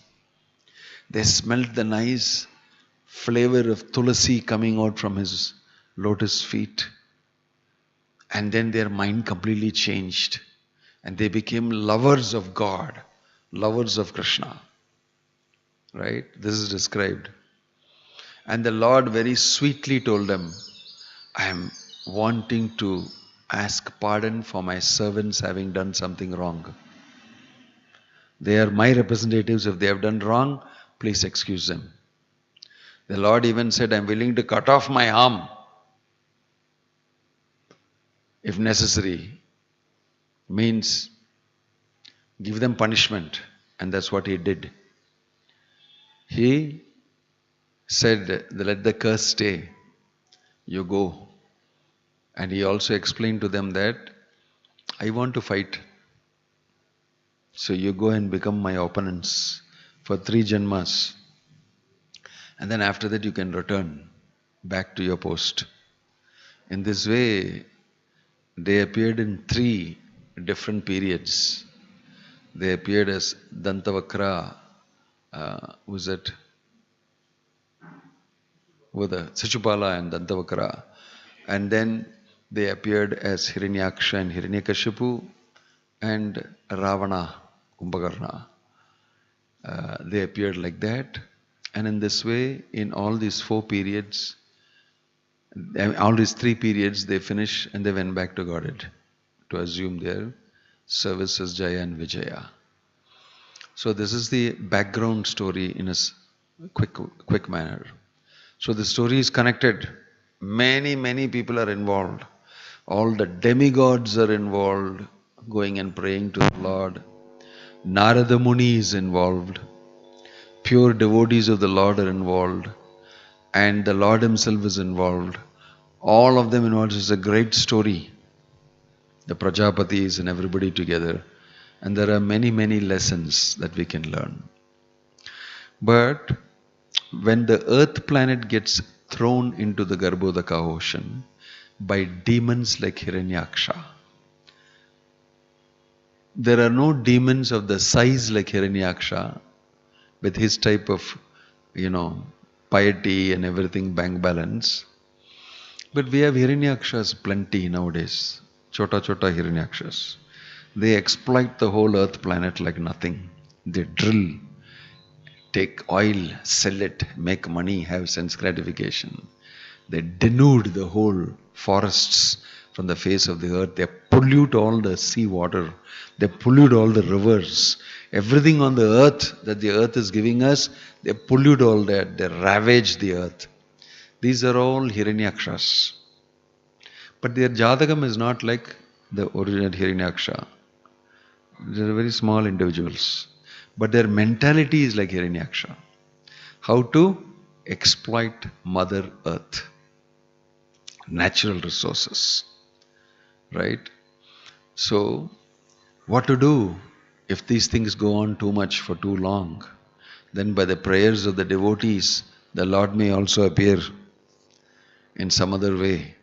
They smelled the nice flavor of tulasi coming out from his lotus feet. And then their mind completely changed. And they became lovers of God, lovers of Krishna. Right? This is described. And the Lord very sweetly told them, I am wanting to ask pardon for my servants having done something wrong. They are my representatives. If they have done wrong, please excuse them. The Lord even said, I am willing to cut off my arm if necessary. Means give them punishment. And that's what he did. He said, let the curse stay. You go. And he also explained to them that I want to fight. So you go and become my opponents for 3 janmas. And then after that you can return back to your post. In this way, they appeared in 3 different periods. They appeared as Dantavakra, who's that? With the Sichupala and Dantavakra. And then they appeared as Hiranyaksha and Hiranyakashipu and Ravana, Kumbhakarna. They appeared like that. And in this way, in all these 4 periods, all these 3 periods, they finished and they went back to Godhead to assume their service as Jaya and Vijaya. So this is the background story in a quick manner. So the story is connected. Many people are involved. All the demigods are involved, going and praying to the Lord. Narada Muni is involved. Pure devotees of the Lord are involved. And the Lord himself is involved. All of them involved. It's a great story. The Prajapatis and everybody together. And there are many lessons that we can learn. But when the earth planet gets thrown into the Garbhodaka ocean by demons like Hiranyaksha, there are no demons of the size like Hiranyaksha with his type of, piety and everything bank balance. But we have Hiranyakshas plenty nowadays. Chota Hiranyakshas. They exploit the whole earth planet like nothing. They drill, take oil, sell it, make money, have sense gratification. They denude the whole forests from the face of the earth. They pollute all the sea water. They pollute all the rivers. Everything on the earth that the earth is giving us, they pollute all that. They ravage the earth. These are all Hiranyakshas. But their Jatagam is not like the original Hiranyaksha. They are very small individuals. But their mentality is like Hiranyaksha. How to exploit Mother Earth. Natural resources. Right? So, what to do if these things go on too much for too long? then by the prayers of the devotees, the Lord may also appear in some other way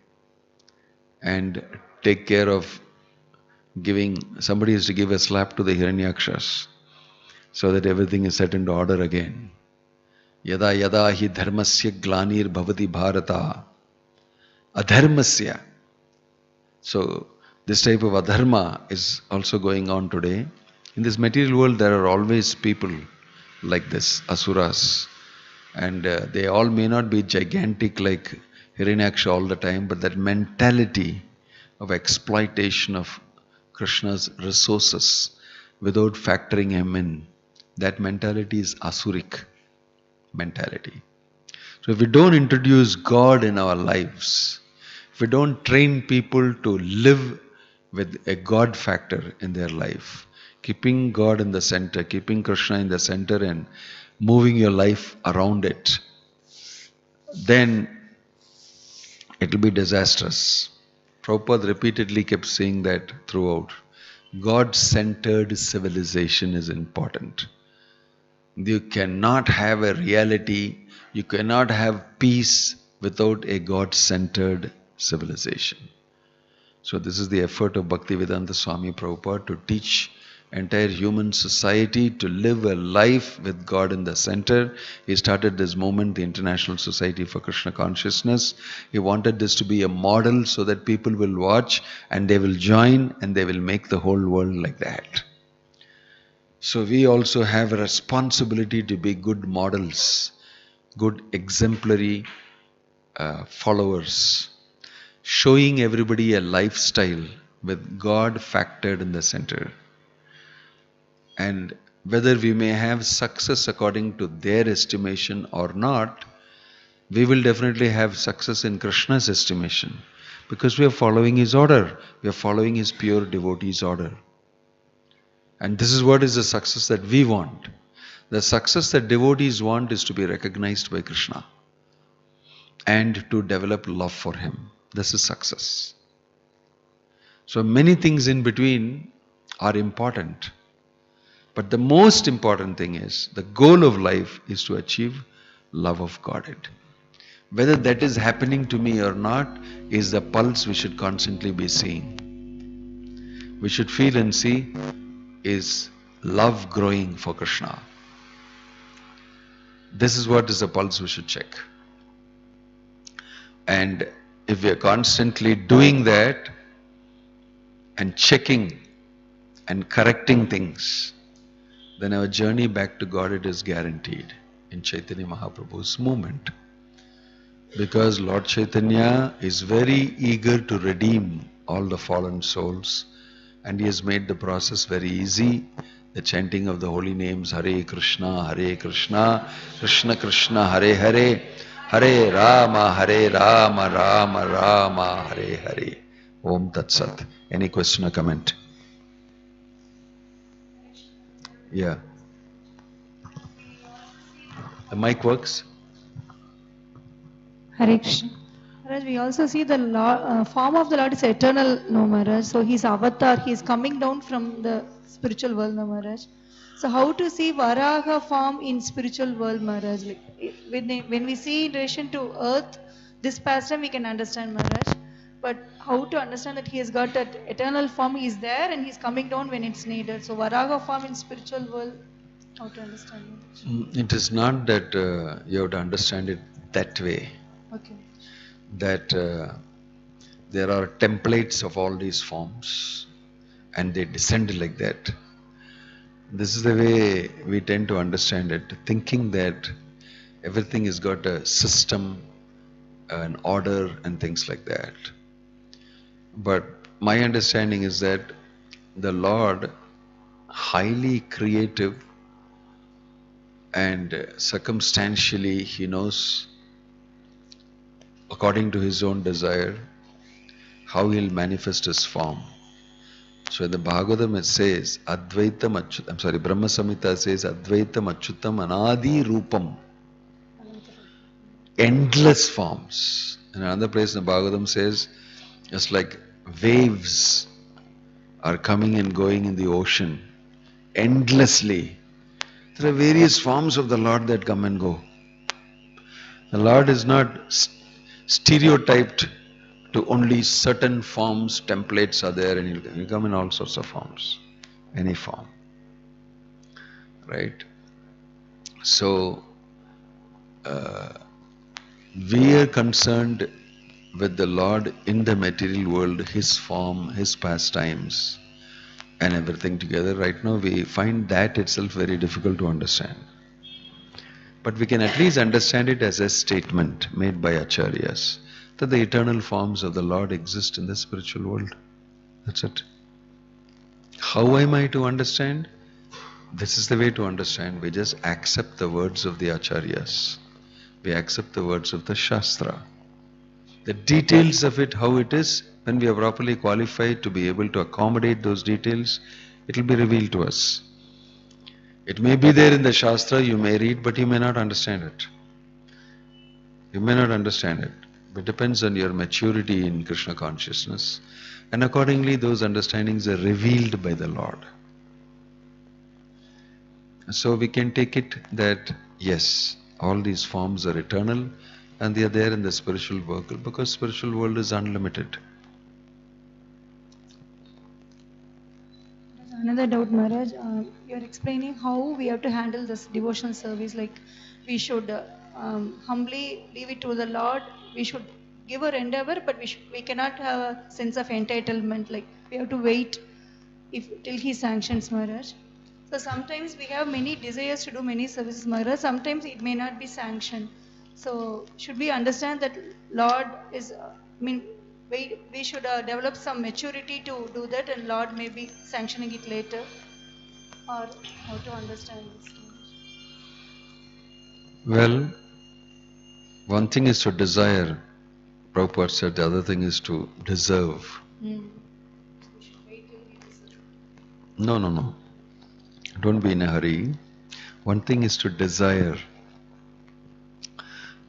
and take care of giving. Somebody has to give a slap to the Hiranyakshas so that everything is set into order again. Yada yada hi dharmasya glanir bhavati bharata adharmasya. So this type of adharma is also going on today. In this material world there are always people like this, asuras, and they all may not be gigantic like Hiranyaksha all the time, but that mentality of exploitation of Krishna's resources without factoring him in, that mentality is asuric mentality. So if we don't introduce God in our lives, if we don't train people to live with a God factor in their life, keeping God in the center, keeping Krishna in the center and moving your life around it, then it will be disastrous. Prabhupada repeatedly kept saying that throughout. God-centered civilization is important. You cannot have a reality, you cannot have peace without a God-centered civilization. So this is the effort of Bhaktivedanta Swami Prabhupada to teach entire human society to live a life with God in the center. He started this movement, the International Society for Krishna Consciousness. He wanted this to be a model so that people will watch and they will join and they will make the whole world like that. So we also have a responsibility to be good models, good exemplary followers, showing everybody a lifestyle with God factored in the center. And whether we may have success according to their estimation or not, we will definitely have success in Krishna's estimation because we are following his order. We are following his pure devotee's order. And this is what is the success that we want. The success that devotees want is to be recognized by Krishna and to develop love for him. This is success. So many things in between are important. But the most important thing is, the goal of life is to achieve love of Godhead. Whether that is happening to me or not is the pulse we should constantly be seeing. We should feel and see, is love growing for Krishna? This is what is the pulse we should check. And if we are constantly doing that and checking and correcting things, then our journey back to Godhead is guaranteed in Chaitanya Mahaprabhu's movement. Because Lord Chaitanya is very eager to redeem all the fallen souls, and he has made the process very easy. The chanting of the holy names, Hare Krishna, Krishna Krishna, Hare Hare, Hare Rama, Rama Rama, Hare Hare. Om Tat Sat. Any question or comment? Yeah. The mic works? Hare Krishna. Maharaj, we also see the form of the Lord is eternal, no Maharaj. So his avatar, he is coming down from the spiritual world, no Maharaj. So how to see Varaha form in spiritual world, Maharaj? Like, when we see in relation to earth, this pastime we can understand, Maharaj. But how to understand that he has got that eternal form is there and he's coming down when it's needed. So Varaha form in spiritual world, how to understand it? It is not that you have to understand it that way. Okay. That there are templates of all these forms and they descend like that. This is the way we tend to understand it, thinking that everything has got a system, an order and things like that. But my understanding is that the Lord, highly creative and circumstantially he knows according to his own desire how he'll manifest his form. So in the Bhagavatam it says Advaitam Achyutam, Brahma Samhita says Advaitam Achyutam Anadi Rupam, endless forms. And another place in the Bhagavatam says just like waves are coming and going in the ocean endlessly. There are various forms of the Lord that come and go. The Lord is not stereotyped to only certain forms, templates are there, and he'll come in all sorts of forms. Any form. Right? So, we are concerned with the Lord in the material world, His form, His pastimes, and everything together. Right now we find that itself very difficult to understand. But we can at least understand it as a statement made by Acharyas that the eternal forms of the Lord exist in the spiritual world. That's it. How am I to understand? This is the way to understand. We just accept the words of the Acharyas. We accept the words of the Shastra. The details of it, how it is, when we are properly qualified to be able to accommodate those details, it will be revealed to us. It may be there in the Shastra, you may read, but you may not understand it. You may not understand it. It depends on your maturity in Krishna consciousness. And accordingly, those understandings are revealed by the Lord. So we can take it that, yes, all these forms are eternal and they are there in the spiritual world because spiritual world is unlimited. Another doubt, Maharaj. You are explaining how we have to handle this devotional service. Like we should humbly leave it to the Lord. We should give our endeavor, but we cannot have a sense of entitlement. Like we have to wait till He sanctions, Maharaj. So sometimes we have many desires to do many services, Maharaj. Sometimes it may not be sanctioned. So should we understand that Lord is, we should develop some maturity to do that, and Lord may be sanctioning it later? Or how to understand this? Well, one thing is to desire, Prabhupada said, the other thing is to deserve. So we should wait till we deserve. No. Don't be in a hurry. One thing is to desire,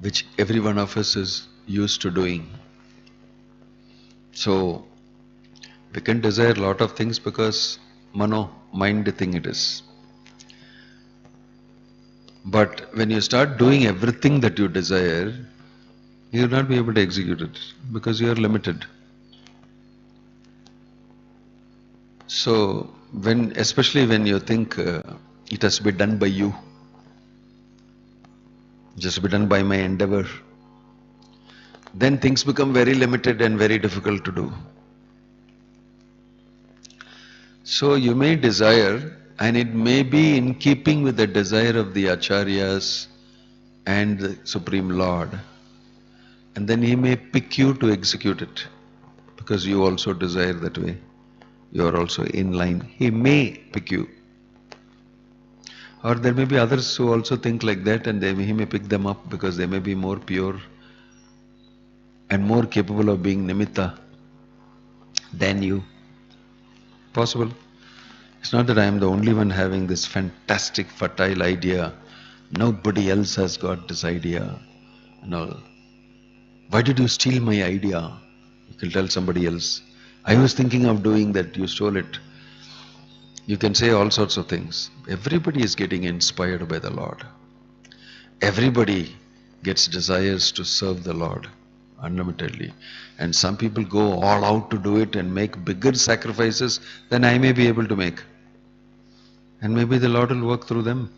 which every one of us is used to doing. So, we can desire a lot of things because mind thing it is. But when you start doing everything that you desire, you will not be able to execute it because you are limited. So, especially when you think it has to be done by you, just be done by my endeavor, then things become very limited and very difficult to do. So you may desire, and it may be in keeping with the desire of the Acharyas and the Supreme Lord, and then He may pick you to execute it because you also desire that way. You are also in line. He may pick you. Or there may be others who also think like that, and He may pick them up because they may be more pure and more capable of being nimitta than you. Possible. It's not that I am the only one having this fantastic, fertile idea. Nobody else has got this idea. And all. Why did you steal my idea? You can tell somebody else. I was thinking of doing that, you stole it. You can say all sorts of things. Everybody is getting inspired by the Lord. Everybody gets desires to serve the Lord unlimitedly. And some people go all out to do it and make bigger sacrifices than I may be able to make. And maybe the Lord will work through them.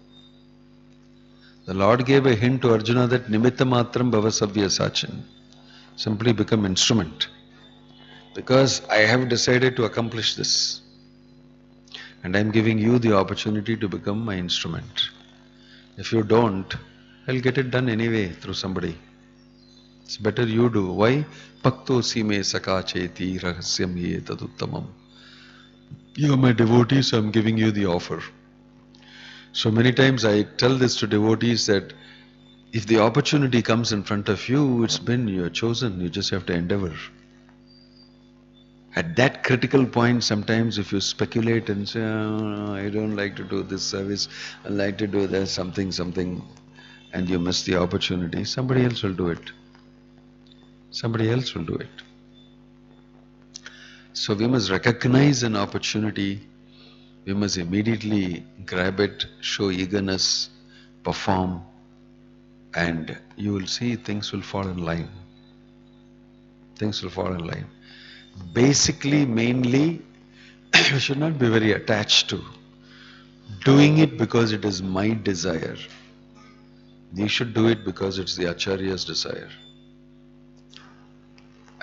The Lord gave a hint to Arjuna that nimitta matram bhavasavya sachin. Simply become instrument. Because I have decided to accomplish this. And I am giving you the opportunity to become my instrument. If you don't, I'll get it done anyway through somebody. It's better you do. Why? Bhakto sime sakacheti rahasyam ye taduttamam. You are my devotee, so I'm giving you the offer. So many times I tell this to devotees that if the opportunity comes in front of you, it's been, you're chosen, you just have to endeavor. At that critical point, sometimes if you speculate and say, oh, I don't like to do this service, I like to do that, something, and you miss the opportunity, somebody else will do it. Somebody else will do it. So we must recognize an opportunity we must immediately grab it, show eagerness, perform, and you will see things will fall in line. Things will fall in line. Basically, mainly, we should not be very attached to doing it because it is my desire. You should do it because it's the Acharya's desire.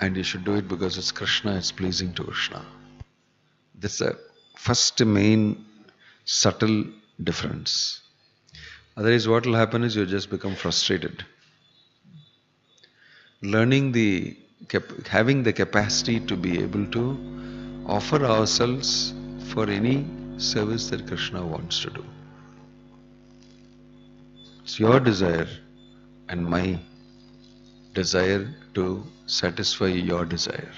And you should do it because it's Krishna, it's pleasing to Krishna. This is a first main subtle difference. Otherwise, what will happen is you just become frustrated. Learning having the capacity to be able to offer ourselves for any service that Krishna wants to do. It's your desire and my desire to satisfy your desire.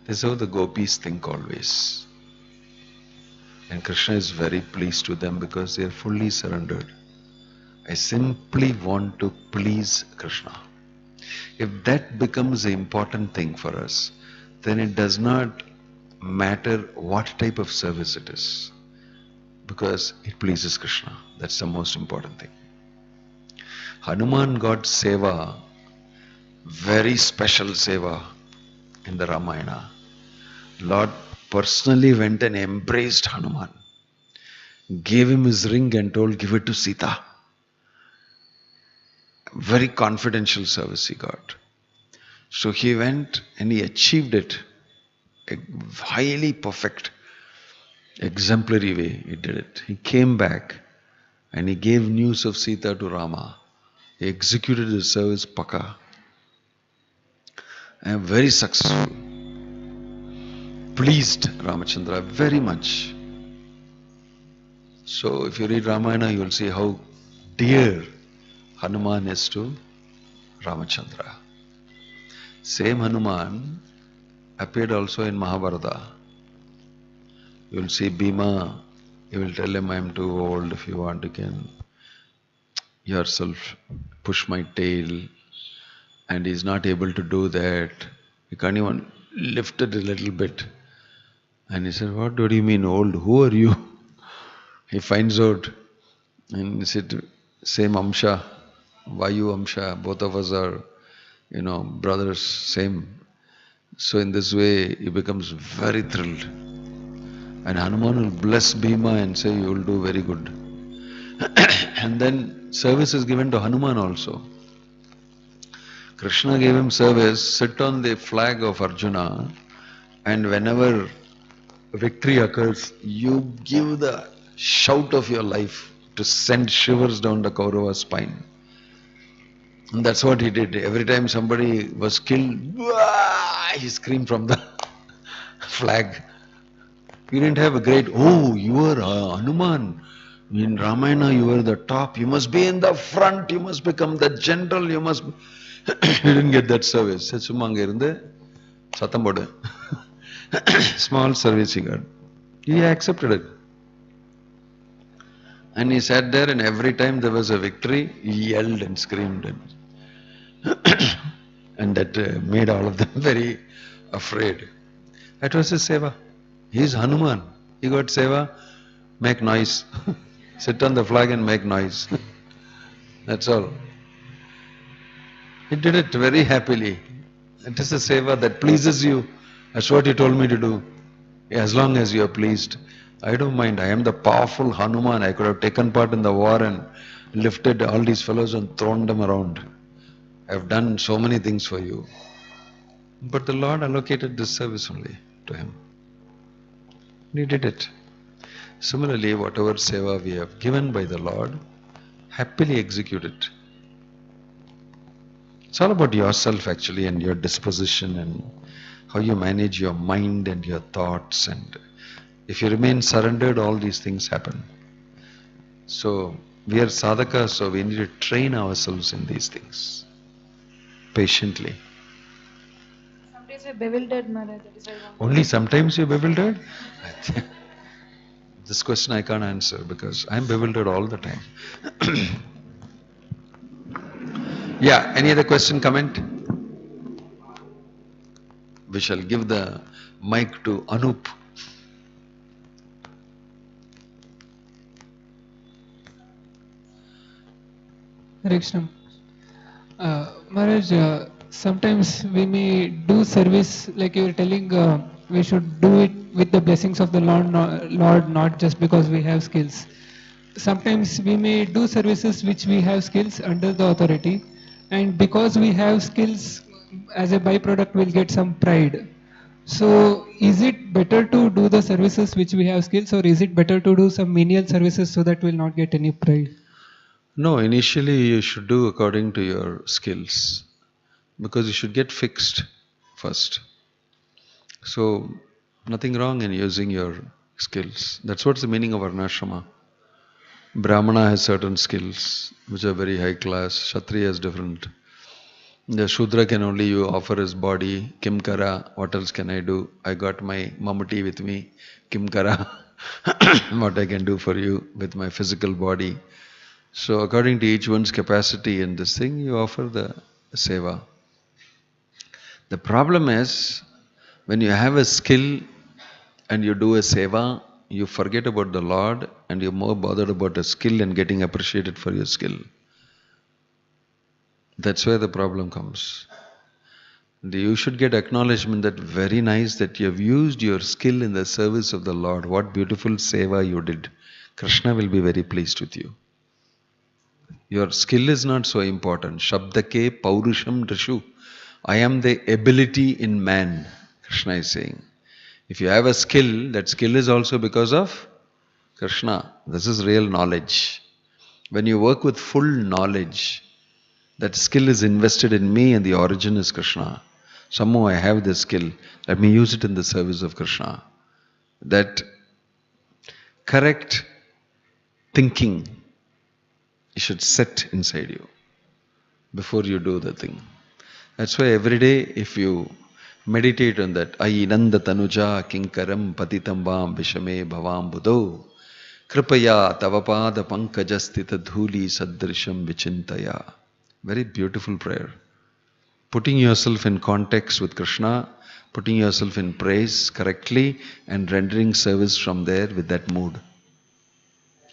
This is how the gopis think always. And Krishna is very pleased with them because they are fully surrendered. I simply want to please Krishna. If that becomes the important thing for us, then it does not matter what type of service it is, because it pleases Krishna. That's the most important thing. Hanuman got seva, very special seva in the Ramayana. Lord personally went and embraced Hanuman, gave him his ring and told, give it to Sita. Very confidential service he got. So he went and he achieved it. A highly perfect, exemplary way he did it. He came back and he gave news of Sita to Rama. He executed his service paka. And very successful. Pleased Ramachandra very much. So if you read Ramayana, you will see how dear Hanuman is to Ramachandra. Same Hanuman appeared also in Mahabharata. You will see Bhima, he will tell him, I am too old, if you want you can yourself push my tail. And he is not able to do that. He can't even lift it a little bit. And he said, what do you mean old? Who are you? He finds out and he said, same Amsha, Vayu Amsha, both of us are, brothers, same. So in this way, he becomes very thrilled. And Hanuman will bless Bhima and say, you will do very good. And then service is given to Hanuman also. Krishna gave him service, sit on the flag of Arjuna, and whenever victory occurs, you give the shout of your life to send shivers down the Kaurava's spine. And that's what he did. Every time somebody was killed, he screamed from the flag. He didn't have a great, you are Hanuman. In Ramayana, you are the top. You must be in the front. You must become the general. You must... He didn't get that service. Small service he got. He accepted it. And he sat there, and every time there was a victory, he yelled and screamed. And that made all of them very afraid. That was his seva. He is Hanuman. He got seva, make noise. Sit on the flag and make noise. That's all. He did it very happily. It is a seva that pleases you. That's what he told me to do. As long as you are pleased. I don't mind. I am the powerful Hanuman. I could have taken part in the war and lifted all these fellows and thrown them around. I have done so many things for you. But the Lord allocated this service only to him. He did it. Similarly, whatever seva we have given by the Lord, happily execute it. It's all about yourself actually, and your disposition and how you manage your mind and your thoughts. And if you remain surrendered, all these things happen. So we are sadhakas, so we need to train ourselves in these things patiently. Sometimes we're bewildered, Maharaj. Only sometimes you're bewildered? This question I can't answer because I'm bewildered all the time. Yeah, any other question, comment? We shall give the mic to Anup. Hare Krishna. Maharaj, sometimes we may do service like you were telling. We should do it with the blessings of the Lord, not just because we have skills. Sometimes we may do services which we have skills under the authority, and because we have skills, as a byproduct, we'll get some pride. So, is it better to do the services which we have skills, or is it better to do some menial services so that we'll not get any pride? No, initially you should do according to your skills because you should get fixed first. So, nothing wrong in using your skills. That's what's the meaning of Varnashrama. Brahmana has certain skills which are very high class, Kshatriya is different. The Shudra can only you offer his body, Kimkara, what else can I do? I got my Mamati with me, Kimkara, what I can do for you with my physical body. So according to each one's capacity in this thing, you offer the seva. The problem is, when you have a skill and you do a seva, you forget about the Lord and you're more bothered about the skill and getting appreciated for your skill. That's where the problem comes. You should get acknowledgement that very nice that you have used your skill in the service of the Lord. What beautiful seva you did. Krishna will be very pleased with you. Your skill is not so important. Shabdake paurusham drishu. I am the ability in man, Krishna is saying. If you have a skill, that skill is also because of Krishna. This is real knowledge. When you work with full knowledge, that skill is invested in me and the origin is Krishna. Somehow I have this skill. Let me use it in the service of Krishna. That correct thinking you should set inside you before you do the thing. That's why every day if you meditate on that, Ai nanda tanuja kinkaram patitam vam vishame bhavam buddho kripaya tavapada pankajastita dhuli sadrisham vichintaya. Very beautiful prayer. Putting yourself in context with Krishna, putting yourself in praise correctly and rendering service from there with that mood.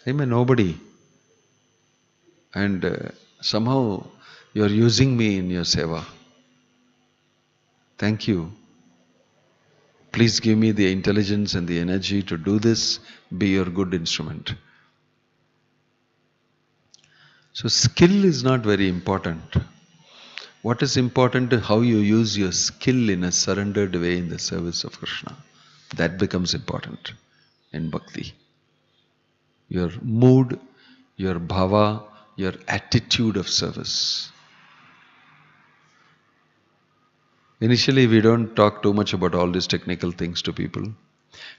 I'm a nobody. And somehow you're using me in your seva. Thank you. Please give me the intelligence and the energy to do this, be your good instrument. So skill is not very important. What is important is how you use your skill in a surrendered way in the service of Krishna. That becomes important in bhakti. Your mood, your bhava, your attitude of service. Initially, we don't talk too much about all these technical things to people.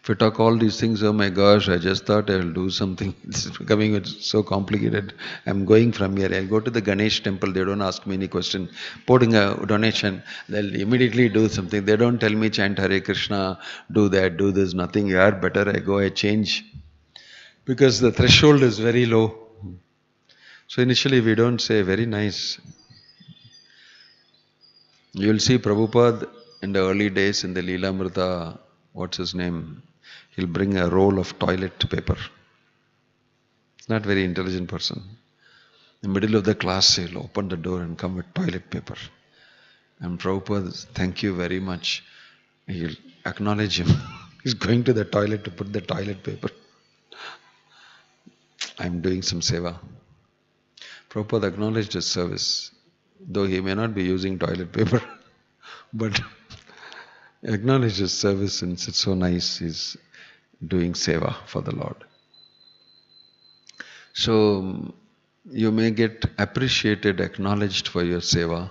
If we talk all these things, oh my gosh, I just thought I'll do something. This is becoming so complicated. I'm going from here. I'll go to the Ganesh temple. They don't ask me any question. Putting a donation, they'll immediately do something. They don't tell me chant Hare Krishna, do that, do this, nothing. You are better. I go, I change. Because the threshold is very low. So initially we don't say, very nice. You will see Prabhupada in the early days in the Leelamrita, what's his name? He'll bring a roll of toilet paper. He's not a very intelligent person. In the middle of the class, he'll open the door and come with toilet paper. And Prabhupada, thank you very much. He'll acknowledge him. He's going to the toilet to put the toilet paper. I'm doing some seva. Prabhupada acknowledged his service, though he may not be using toilet paper, but acknowledged his service and it's so nice he's doing seva for the Lord. So you may get appreciated, acknowledged for your seva,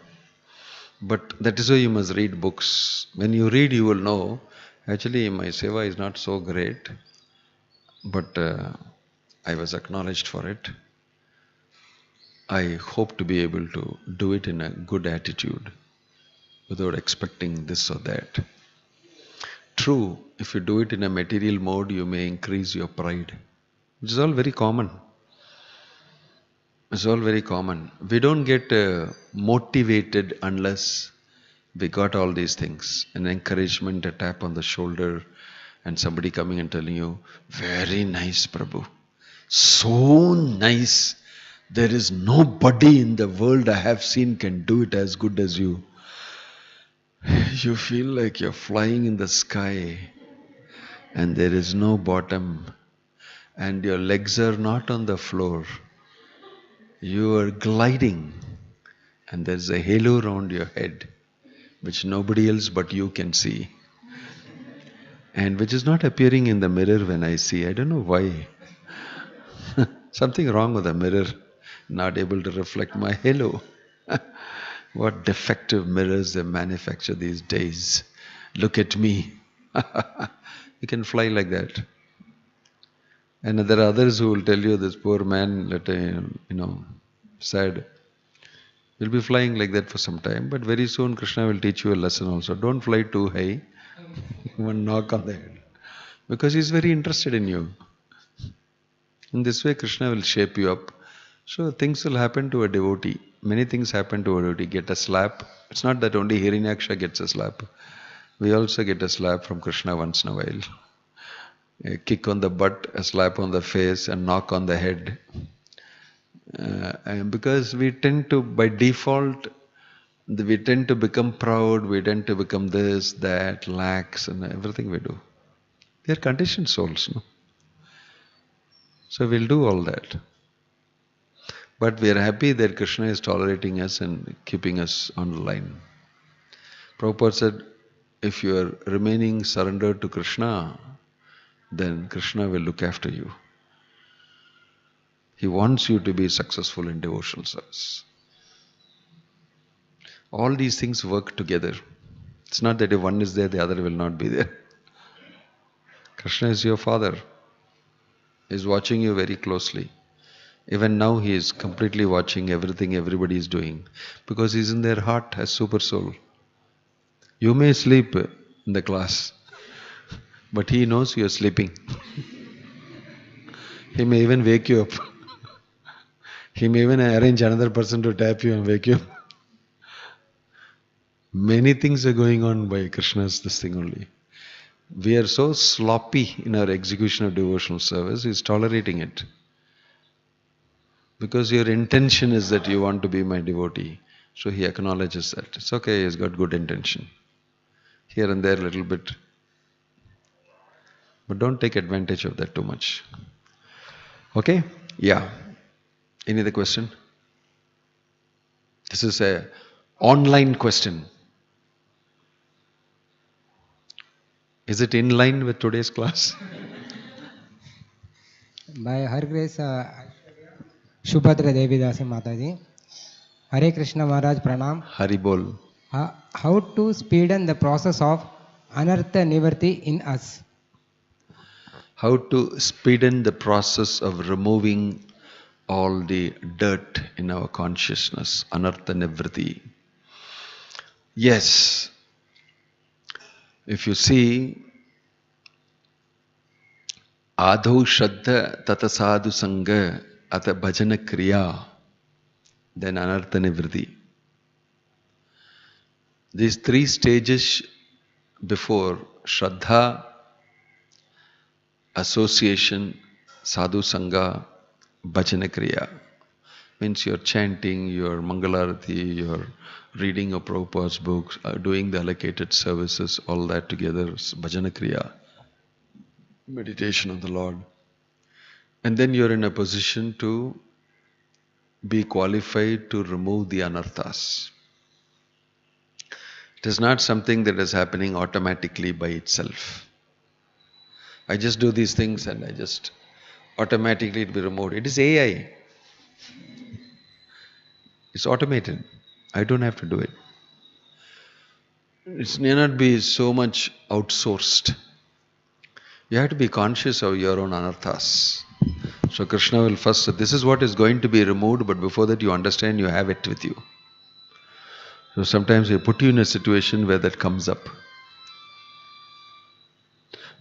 but that is why you must read books. When you read, you will know, actually my seva is not so great, but I was acknowledged for it. I hope to be able to do it in a good attitude without expecting this or that. True, if you do it in a material mode, you may increase your pride, which is all very common. It's all very common. We don't get motivated unless we got all these things. An encouragement, a tap on the shoulder, and somebody coming and telling you, very nice, Prabhu. So nice. There is nobody in the world I have seen can do it as good as you. You feel like you're flying in the sky and there is no bottom and your legs are not on the floor. You are gliding and there's a halo around your head which nobody else but you can see and which is not appearing in the mirror when I see. I don't know why. Something wrong with the mirror, not able to reflect my halo. What defective mirrors they manufacture these days. Look at me. You can fly like that. And there are others who will tell you, this poor man, sad. You'll be flying like that for some time, but very soon Krishna will teach you a lesson also. Don't fly too high. One knock on the head. Because he's very interested in you. In this way, Krishna will shape you up. So things will happen to a devotee. Many things happen to a devotee. Get a slap. It's not that only Hiranyaksha gets a slap. We also get a slap from Krishna once in a while. A kick on the butt, a slap on the face, a knock on the head. And because we tend to, by default, we tend to become proud, we tend to become this, that, lax, and everything we do. We are conditioned souls, no? So we'll do all that. But we are happy that Krishna is tolerating us and keeping us on the line. Prabhupada said, if you are remaining surrendered to Krishna, then Krishna will look after you. He wants you to be successful in devotional service. All these things work together. It's not that if one is there, the other will not be there. Krishna is your father. He is watching you very closely. Even now he is completely watching everything everybody is doing. Because he is in their heart as super soul. You may sleep in the class, but he knows you are sleeping. He may even wake you up. He may even arrange another person to tap you and wake you up. Many things are going on by Krishna's this thing only. We are so sloppy in our execution of devotional service, he is tolerating it. Because your intention is that you want to be my devotee. So he acknowledges that. It's okay, he's got good intention. Here and there a little bit. But don't take advantage of that too much. Okay? Yeah. Any other question? This is a online question. Is it in line with today's class? By her grace, Shubhadra Devi Dasi Mataji. Hare Krishna Maharaj Pranam. Hari Bol. How to speeden the process of anartha nivarti in us? How to speeden the process of removing all the dirt in our consciousness, anartha nivriti. Yes. If you see, Adho Shraddha Tata Sadhu Sangha Ata Bhajana Kriya, then Anartha Nivriti. These three stages before Shraddha, association, Sadhu Sangha, Bhajana Kriya. Means you're chanting, you're Mangalarati, you're reading of Prabhupada's books, doing the allocated services, all that together is Bhajana Kriya. Meditation on the Lord. And then you're in a position to be qualified to remove the anarthas. It is not something that is happening automatically by itself. I just do these things and I just automatically it will be removed. It is AI. It's automated. I don't have to do it. It may not be so much outsourced. You have to be conscious of your own anarthas. So Krishna will first say, this is what is going to be removed, but before that you understand you have it with you. So sometimes he put you in a situation where that comes up.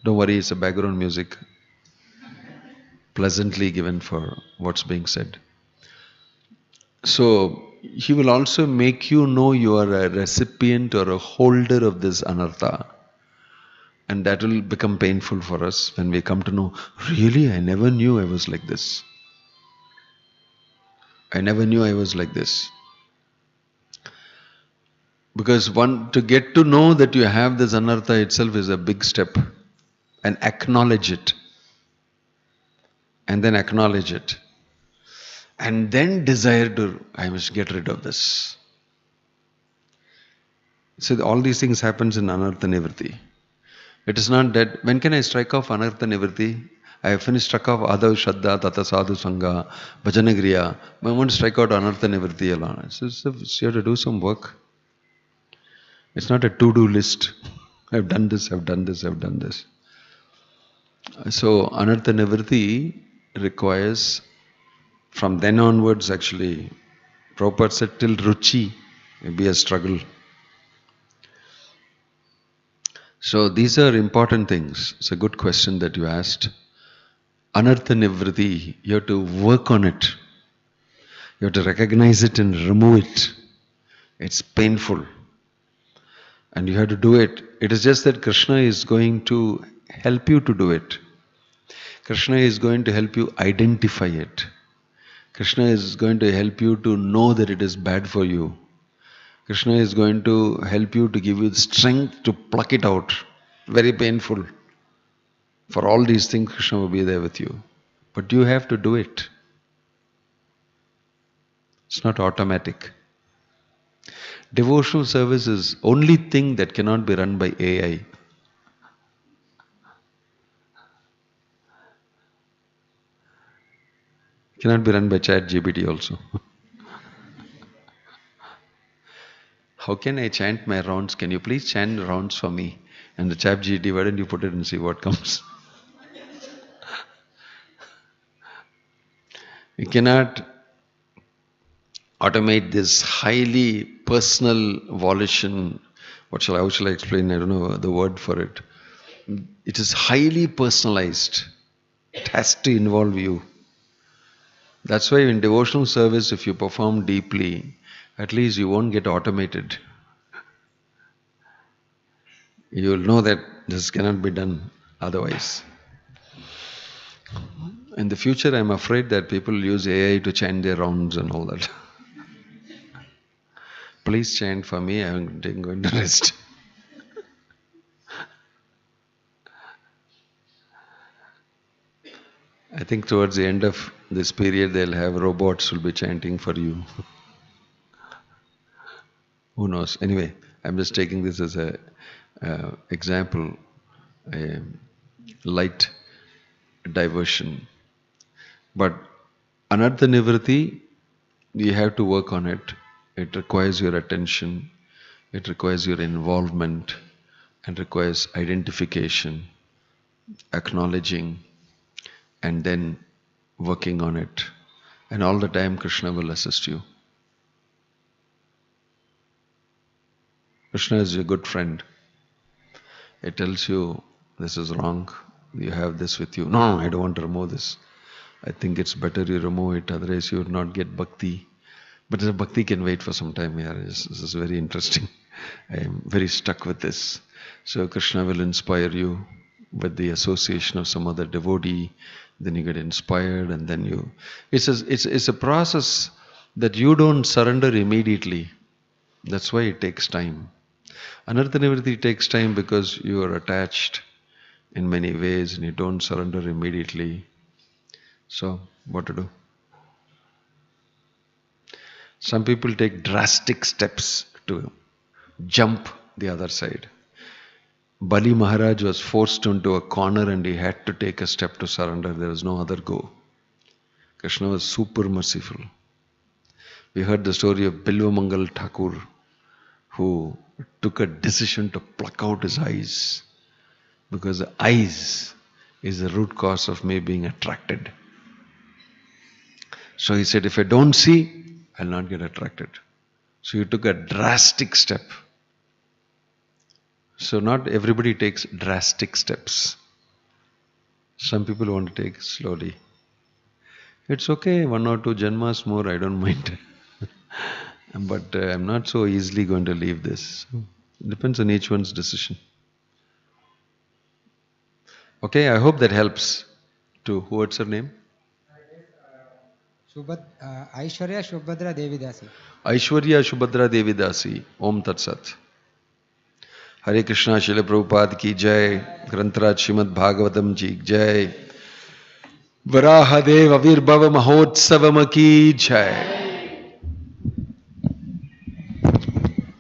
Don't worry, it's a background music. Pleasantly given for what's being said. So he will also make you know you are a recipient or a holder of this anartha. And that will become painful for us when we come to know, really, I never knew I was like this. I never knew I was like this. Because to get to know that you have this anartha itself is a big step. And acknowledge it. And then acknowledge it. And then desire I must get rid of this. So all these things happens in anartha nivritti. It is not that, when can I strike off anartha nivritti? I have finished struck off adav shraddha, tata sadhu sangha, bhajanagriya. I want to strike out anartha nivritti alone. You have to do some work. It's not a to-do list. I've done this, I've done this, I've done this. So anartha nivritti requires, from then onwards actually, Prabhupada said till ruchi, it will be a struggle. So these are important things. It's a good question that you asked. Anartha nivritti, you have to work on it. You have to recognize it and remove it. It's painful. And you have to do it. It is just that Krishna is going to help you to do it. Krishna is going to help you identify it. Krishna is going to help you to know that it is bad for you. Krishna is going to help you to give you the strength to pluck it out. Very painful. For all these things, Krishna will be there with you. But you have to do it. It's not automatic. Devotional service is only thing that cannot be run by AI. Cannot be run by ChatGPT also. How can I chant my rounds? Can you please chant rounds for me? And the ChatGPT, why don't you put it and see what comes? You cannot automate this highly personal volition. How shall I explain? I don't know the word for it. It is highly personalized. It has to involve you. That's why in devotional service, if you perform deeply, at least you won't get automated. You will know that this cannot be done otherwise. In the future, I'm afraid that people use AI to chant their rounds and all that. Please chant for me, I'm going to rest. I think towards the end of this period, they'll have robots will be chanting for you. Who knows? Anyway, I'm just taking this as a example, a light diversion. But anartha nivritti, you have to work on it. It requires your attention. It requires your involvement. And requires identification, acknowledging, and then working on it. And all the time Krishna will assist you. Krishna is your good friend. It tells you this is wrong, you have this with you. No, I don't want to remove this. I think it's better you remove it, otherwise you will not get bhakti. But the bhakti can wait for some time here. This is very interesting. I am very stuck with this. So Krishna will inspire you with the association of some other devotee. Then you get inspired, and then you... It's a process that you don't surrender immediately. That's why it takes time. Anartha nivritti takes time because you are attached in many ways and you don't surrender immediately. So, what to do? Some people take drastic steps to jump the other side. Bali Maharaj was forced into a corner and he had to take a step to surrender. There was no other go. Krishna was super merciful. We heard the story of Bilvamangal Thakur, who took a decision to pluck out his eyes, because the eyes is the root cause of me being attracted. So he said, if I don't see, I'll not get attracted. So he took a drastic step. So not everybody takes drastic steps. Some people want to take slowly. It's okay, 1 or 2 janmas more, I don't mind. But I'm not so easily going to leave this. It depends on each one's decision. Okay, I hope that helps. To what's her name? Aishwarya Subhadra देवीदासी. Aishwarya Shubhadra Devi Dasi. Om Tat Sat. Hare Krishna, Srila Prabhupada ki jai. Grantaraj Srimad Bhagavatam ji ki jai. Varaha Dev Avirbhava Mahotsavam ki jai.